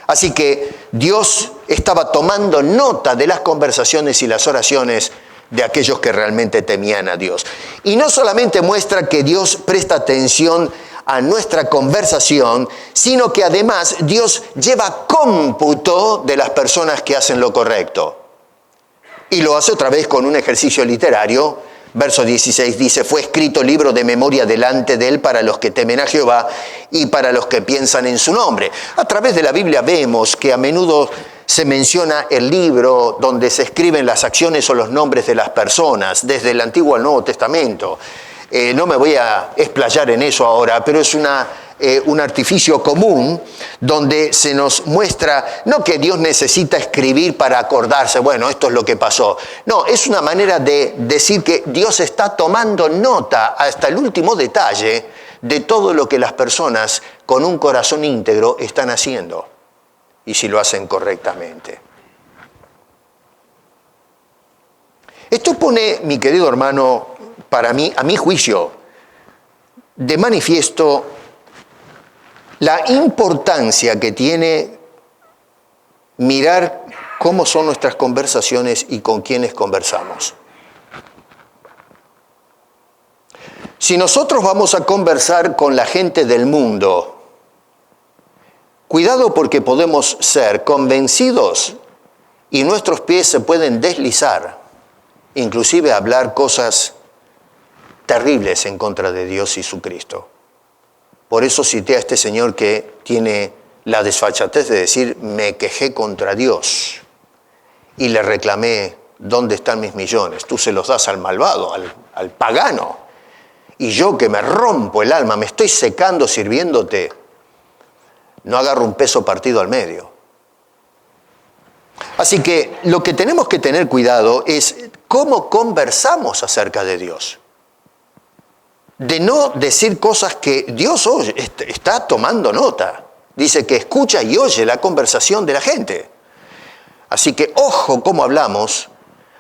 [SPEAKER 1] Así que Dios estaba tomando nota de las conversaciones y las oraciones de aquellos que realmente temían a Dios. Y no solamente muestra que Dios presta atención a nuestra conversación, sino que además Dios lleva cómputo de las personas que hacen lo correcto. Y lo hace otra vez con un ejercicio literario. Verso 16 dice, fue escrito libro de memoria delante de él para los que temen a Jehová y para los que piensan en su nombre. A través de la Biblia vemos que a menudo se menciona el libro donde se escriben las acciones o los nombres de las personas, desde el Antiguo al Nuevo Testamento. No me voy a explayar en eso ahora, pero es un artificio común donde se nos muestra, no que Dios necesita escribir para acordarse, bueno, esto es lo que pasó. No, es una manera de decir que Dios está tomando nota hasta el último detalle de todo lo que las personas con un corazón íntegro están haciendo y si lo hacen correctamente. Esto pone, mi querido hermano, para mí, a mi juicio, de manifiesto la importancia que tiene mirar cómo son nuestras conversaciones y con quiénes conversamos. Si nosotros vamos a conversar con la gente del mundo, cuidado porque podemos ser convencidos y nuestros pies se pueden deslizar, inclusive hablar cosas terribles en contra de Dios y su Cristo. Por eso cité a este señor que tiene la desfachatez de decir, me quejé contra Dios y le reclamé, ¿dónde están mis millones? Tú se los das al malvado, al pagano. Y yo que me rompo el alma, me estoy secando sirviéndote, no agarro un peso partido al medio. Así que lo que tenemos que tener cuidado es cómo conversamos acerca de Dios. De no decir cosas que Dios oye, está tomando nota. Dice que escucha y oye la conversación de la gente. Así que ojo cómo hablamos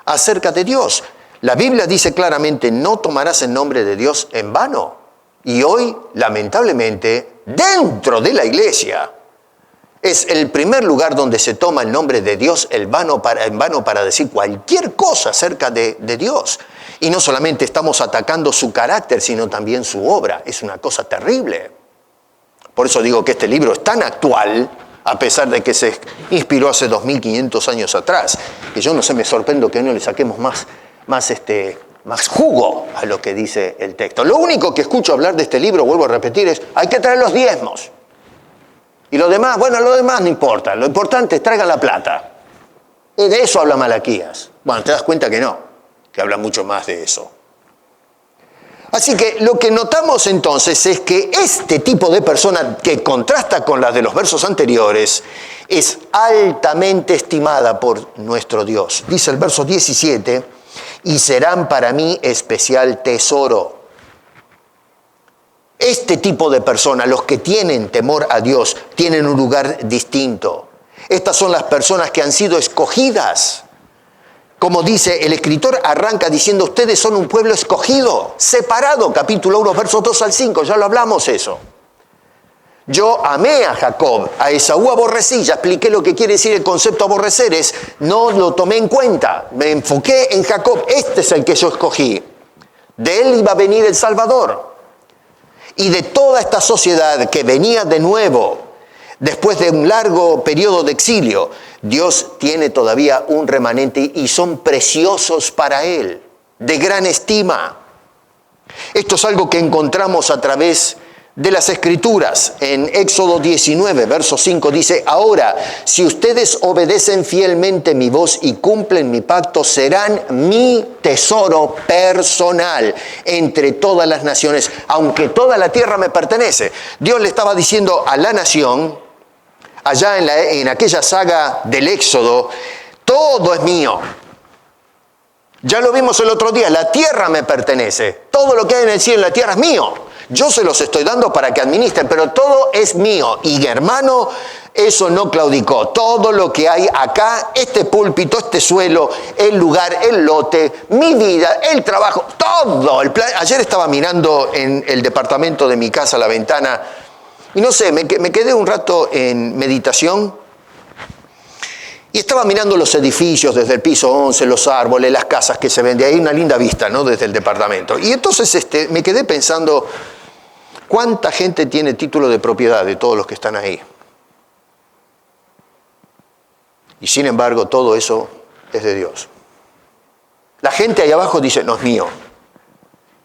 [SPEAKER 1] acerca de Dios. La Biblia dice claramente, no tomarás el nombre de Dios en vano. Y hoy, lamentablemente, dentro de la iglesia, es el primer lugar donde se toma el nombre de Dios en vano para decir cualquier cosa acerca de Dios. Y no solamente estamos atacando su carácter, sino también su obra. Es una cosa terrible. Por eso digo que este libro es tan actual, a pesar de que se inspiró hace 2500 años atrás, que yo no sé, me sorprendo que no le saquemos más jugo a lo que dice el texto. Lo único que escucho hablar de este libro, vuelvo a repetir, es hay que traer los diezmos. Y lo demás, bueno, lo demás no importa. Lo importante es traigan la plata. Y de eso habla Malaquías. Bueno, te das cuenta que no, que habla mucho más de eso. Así que lo que notamos entonces es que este tipo de persona que contrasta con las de los versos anteriores es altamente estimada por nuestro Dios. Dice el verso 17, y serán para mí especial tesoro. Este tipo de personas, los que tienen temor a Dios, tienen un lugar distinto. Estas son las personas que han sido escogidas. Como dice el escritor, arranca diciendo, ustedes son un pueblo escogido, separado, capítulo 1, versos 2 al 5, ya lo hablamos eso. Yo amé a Jacob, a Esaú aborrecí, ya expliqué lo que quiere decir el concepto aborrecer, es no lo tomé en cuenta, me enfoqué en Jacob, este es el que yo escogí. De él iba a venir el Salvador. Y de toda esta sociedad que venía de nuevo, después de un largo periodo de exilio, Dios tiene todavía un remanente y son preciosos para Él, de gran estima. Esto es algo que encontramos a través de las Escrituras. En Éxodo 19, verso 5 dice, ahora, si ustedes obedecen fielmente mi voz y cumplen mi pacto, serán mi tesoro personal entre todas las naciones, aunque toda la tierra me pertenece. Dios le estaba diciendo a la nación, allá en aquella saga del Éxodo, todo es mío. Ya lo vimos el otro día, la tierra me pertenece. Todo lo que hay en el cielo y en la tierra es mío. Yo se los estoy dando para que administren, pero todo es mío. Y hermano, eso no claudicó. Todo lo que hay acá, este púlpito, este suelo, el lugar, el lote, mi vida, el trabajo, todo. Ayer estaba mirando en el departamento de mi casa, la ventana, y no sé, me quedé un rato en meditación y estaba mirando los edificios desde el piso 11, los árboles, las casas que se ven de ahí, una linda vista, ¿no? Desde el departamento. Y entonces me quedé pensando, ¿cuánta gente tiene título de propiedad de todos los que están ahí? Y sin embargo, todo eso es de Dios. La gente ahí abajo dice, no es mío.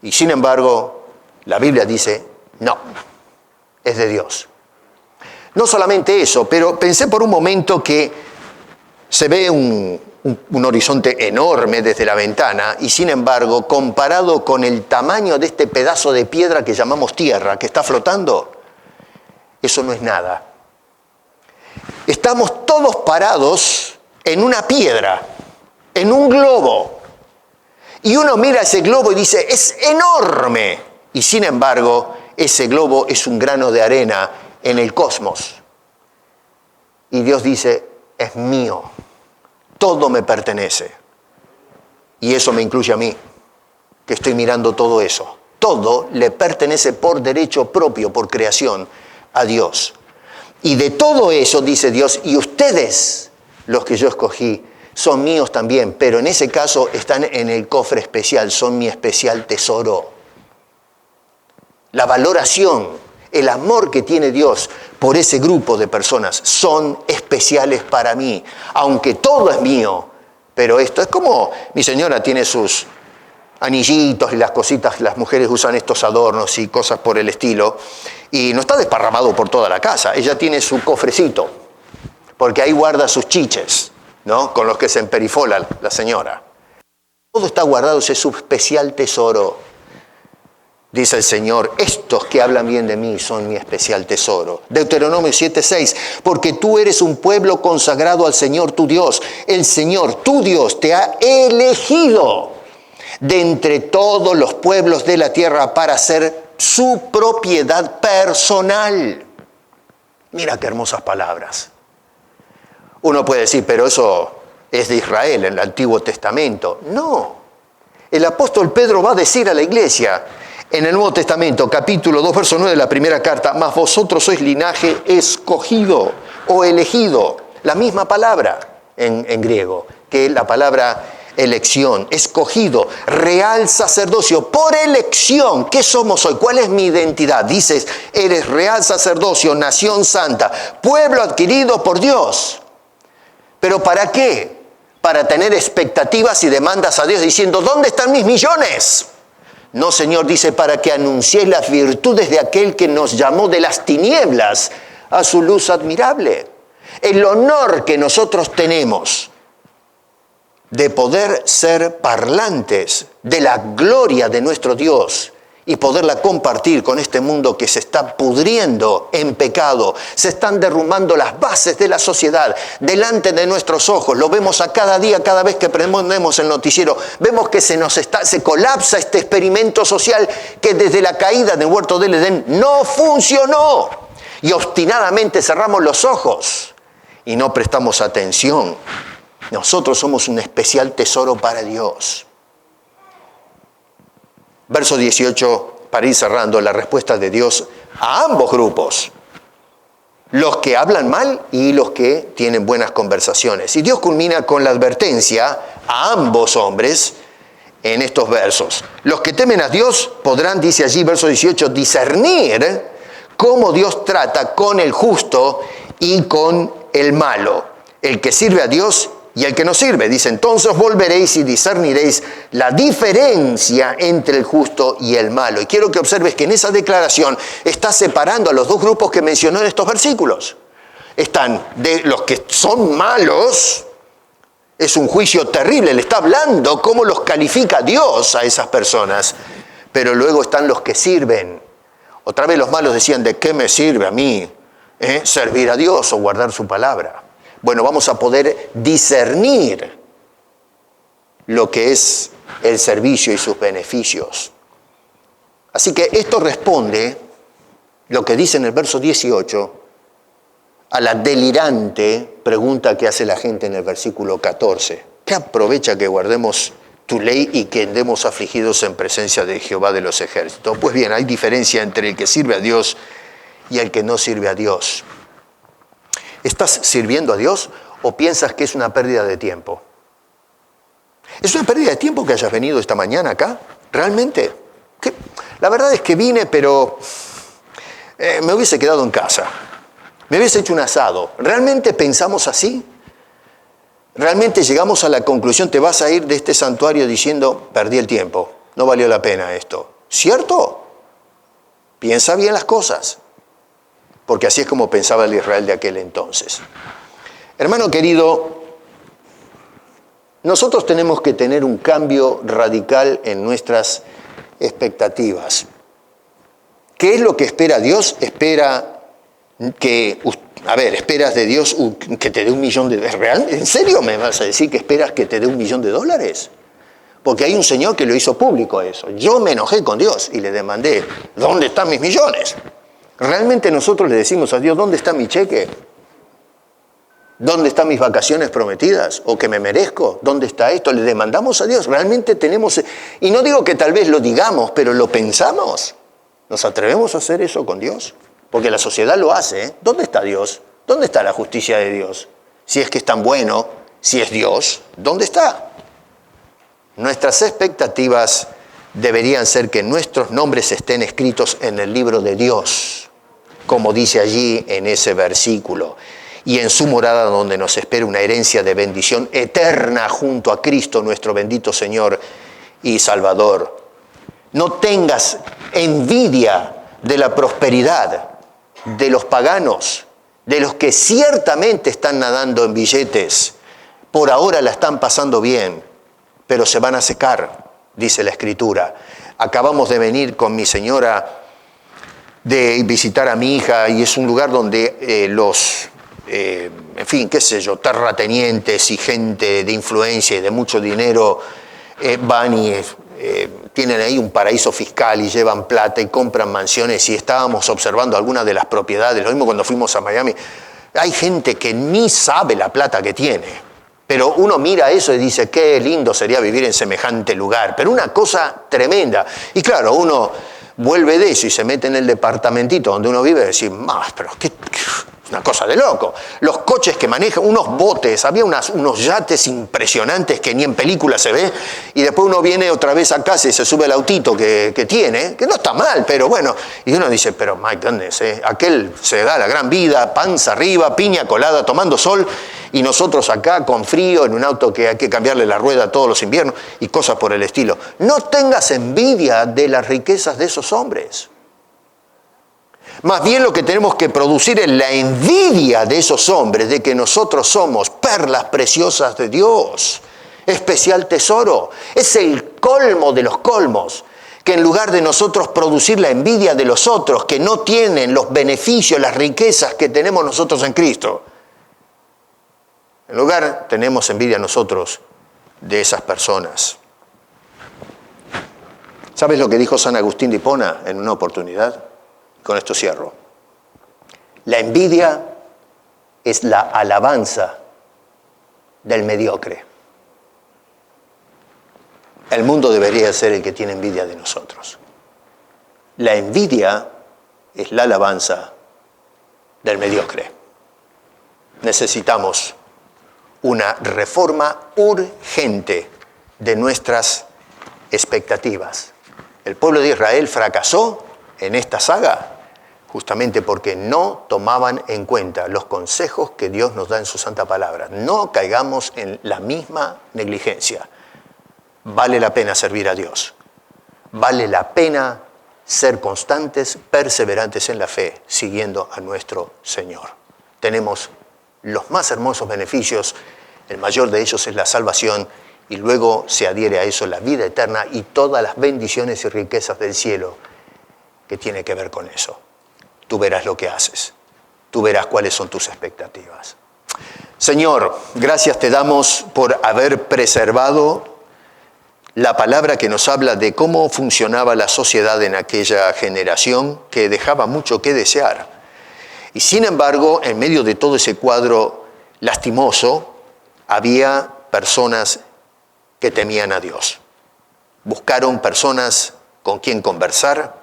[SPEAKER 1] Y sin embargo, la Biblia dice, no, es de Dios. No solamente eso, pero pensé por un momento que se ve un horizonte enorme desde la ventana y sin embargo, comparado con el tamaño de este pedazo de piedra que llamamos tierra, que está flotando, eso no es nada. Estamos todos parados en una piedra, en un globo. Y uno mira ese globo y dice, es enorme. Y sin embargo, ese globo es un grano de arena en el cosmos. Y Dios dice, es mío. Todo me pertenece. Y eso me incluye a mí, que estoy mirando todo eso. Todo le pertenece por derecho propio, por creación, a Dios. Y de todo eso, dice Dios, y ustedes, los que yo escogí, son míos también, pero en ese caso están en el cofre especial, son mi especial tesoro. La valoración, el amor que tiene Dios por ese grupo de personas son especiales para mí, aunque todo es mío, pero esto es como mi señora tiene sus anillitos y las cositas, las mujeres usan estos adornos y cosas por el estilo, y no está desparramado por toda la casa, ella tiene su cofrecito, porque ahí guarda sus chiches, ¿no? Con los que se emperifola la señora. Todo está guardado, ese es su especial tesoro. Dice el Señor, estos que hablan bien de mí son mi especial tesoro. Deuteronomio 7:6, porque tú eres un pueblo consagrado al Señor tu Dios. El Señor tu Dios te ha elegido de entre todos los pueblos de la tierra para ser su propiedad personal. Mira qué hermosas palabras. Uno puede decir, pero eso es de Israel en el Antiguo Testamento. No. El apóstol Pedro va a decir a la iglesia, en el Nuevo Testamento, capítulo 2, verso 9 de la primera carta, mas vosotros sois linaje escogido o elegido, la misma palabra en griego que la palabra elección, escogido, real sacerdocio, por elección. ¿Qué somos hoy? ¿Cuál es mi identidad? Dices, eres real sacerdocio, nación santa, pueblo adquirido por Dios. ¿Pero para qué? Para tener expectativas y demandas a Dios diciendo, ¿dónde están mis millones? No, Señor, dice, para que anunciéis las virtudes de aquel que nos llamó de las tinieblas a su luz admirable. El honor que nosotros tenemos de poder ser parlantes de la gloria de nuestro Dios y poderla compartir con este mundo que se está pudriendo en pecado. Se están derrumbando las bases de la sociedad delante de nuestros ojos. Lo vemos a cada día, cada vez que prendemos el noticiero. Vemos que se colapsa este experimento social que desde la caída del huerto del Edén no funcionó. Y obstinadamente cerramos los ojos y no prestamos atención. Nosotros somos un especial tesoro para Dios. Verso 18, para ir cerrando, la respuesta de Dios a ambos grupos. Los que hablan mal y los que tienen buenas conversaciones. Y Dios culmina con la advertencia a ambos hombres en estos versos. Los que temen a Dios podrán, dice allí, verso 18, discernir cómo Dios trata con el justo y con el malo. El que sirve a Dios y el que no sirve. Dice, entonces volveréis y discerniréis la diferencia entre el justo y el malo. Y quiero que observes que en esa declaración está separando a los dos grupos que mencionó en estos versículos. Están de los que son malos, es un juicio terrible, le está hablando cómo los califica Dios a esas personas. Pero luego están los que sirven. Otra vez los malos decían, ¿de qué me sirve a mí servir a Dios o guardar su palabra? Bueno, vamos a poder discernir lo que es el servicio y sus beneficios. Así que esto responde, lo que dice en el verso 18, a la delirante pregunta que hace la gente en el versículo 14. ¿Qué aprovecha que guardemos tu ley y que andemos afligidos en presencia de Jehová de los ejércitos? Pues bien, hay diferencia entre el que sirve a Dios y el que no sirve a Dios. ¿Estás sirviendo a Dios o piensas que es una pérdida de tiempo? ¿Es una pérdida de tiempo que hayas venido esta mañana acá? ¿Realmente? La verdad es que vine, pero me hubiese quedado en casa. Me hubiese hecho un asado. ¿Realmente pensamos así? ¿Realmente llegamos a la conclusión, te vas a ir de este santuario diciendo, perdí el tiempo, no valió la pena esto? ¿Cierto? Piensa bien las cosas. Porque así es como pensaba el Israel de aquel entonces. Hermano querido, nosotros tenemos que tener un cambio radical en nuestras expectativas. ¿Qué es lo que espera Dios? Esperas de Dios que te dé $1.000.000. ¿Real? ¿En serio me vas a decir que esperas que te dé $1.000.000? Porque hay un señor que lo hizo público eso. Yo me enojé con Dios y le demandé, ¿dónde están mis millones? ¿Realmente nosotros le decimos a Dios, ¿dónde está mi cheque? ¿Dónde están mis vacaciones prometidas? ¿O que me merezco? ¿Dónde está esto? ¿Le demandamos a Dios? ¿Realmente tenemos...? Y no digo que tal vez lo digamos, pero lo pensamos. ¿Nos atrevemos a hacer eso con Dios? Porque la sociedad lo hace, ¿eh? ¿Dónde está Dios? ¿Dónde está la justicia de Dios? Si es que es tan bueno, si es Dios, ¿dónde está? Nuestras expectativas deberían ser que nuestros nombres estén escritos en el libro de Dios, como dice allí en ese versículo, y en su morada donde nos espera una herencia de bendición eterna junto a Cristo, nuestro bendito Señor y Salvador. No tengas envidia de la prosperidad de los paganos, de los que ciertamente están nadando en billetes. Por ahora la están pasando bien, pero se van a secar, dice la Escritura. Acabamos de venir con mi señora de visitar a mi hija y es un lugar donde terratenientes y gente de influencia y de mucho dinero van y tienen ahí un paraíso fiscal y llevan plata y compran mansiones, y estábamos observando algunas de las propiedades, lo mismo cuando fuimos a Miami. Hay gente que ni sabe la plata que tiene, pero uno mira eso y dice, qué lindo sería vivir en semejante lugar, pero una cosa tremenda. Y claro, uno vuelve de eso y se mete en el departamentito donde uno vive y dice, pero Una cosa de loco. Los coches que manejan, unos botes, había unos yates impresionantes que ni en película se ve, y después uno viene otra vez a casa y se sube el autito que tiene, que no está mal, pero bueno, y uno dice, pero my goodness, aquel se da la gran vida, panza arriba, piña colada, tomando sol, y nosotros acá con frío, en un auto que hay que cambiarle la rueda todos los inviernos, y cosas por el estilo. No tengas envidia de las riquezas de esos hombres. Más bien lo que tenemos que producir es la envidia de esos hombres, de que nosotros somos perlas preciosas de Dios, especial tesoro. Es el colmo de los colmos, que en lugar de nosotros producir la envidia de los otros, que no tienen los beneficios, las riquezas que tenemos nosotros en Cristo, en lugar tenemos envidia nosotros de esas personas. ¿Sabes lo que dijo San Agustín de Hipona en una oportunidad? Con esto cierro. La envidia es la alabanza del mediocre. El mundo debería ser el que tiene envidia de nosotros. La envidia es la alabanza del mediocre. Necesitamos una reforma urgente de nuestras expectativas. El pueblo de Israel fracasó en esta saga justamente porque no tomaban en cuenta los consejos que Dios nos da en su santa palabra. No caigamos en la misma negligencia. Vale la pena servir a Dios. Vale la pena ser constantes, perseverantes en la fe, siguiendo a nuestro Señor. Tenemos los más hermosos beneficios, el mayor de ellos es la salvación, y luego se adhiere a eso la vida eterna y todas las bendiciones y riquezas del cielo que tiene que ver con eso. Tú verás lo que haces. Tú verás cuáles son tus expectativas. Señor, gracias te damos por haber preservado la palabra que nos habla de cómo funcionaba la sociedad en aquella generación que dejaba mucho que desear. Y sin embargo, en medio de todo ese cuadro lastimoso, había personas que temían a Dios. Buscaron personas con quien conversar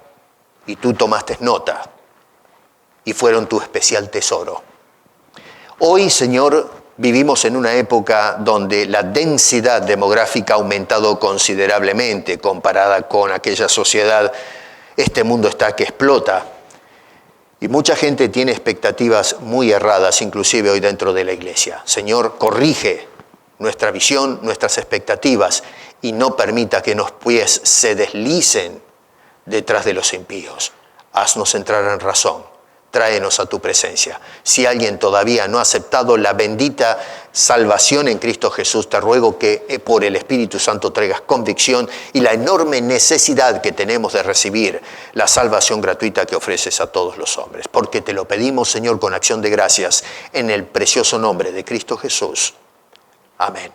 [SPEAKER 1] y tú tomaste nota y fueron tu especial tesoro. Hoy, Señor, vivimos en una época donde la densidad demográfica ha aumentado considerablemente comparada con aquella sociedad. Este mundo está que explota y mucha gente tiene expectativas muy erradas, inclusive hoy dentro de la iglesia. Señor, corrige nuestra visión, nuestras expectativas y no permita que los pies se deslicen detrás de los impíos. Haznos entrar en razón. Tráenos a tu presencia. Si alguien todavía no ha aceptado la bendita salvación en Cristo Jesús, te ruego que por el Espíritu Santo traigas convicción y la enorme necesidad que tenemos de recibir la salvación gratuita que ofreces a todos los hombres. Porque te lo pedimos, Señor, con acción de gracias, en el precioso nombre de Cristo Jesús. Amén.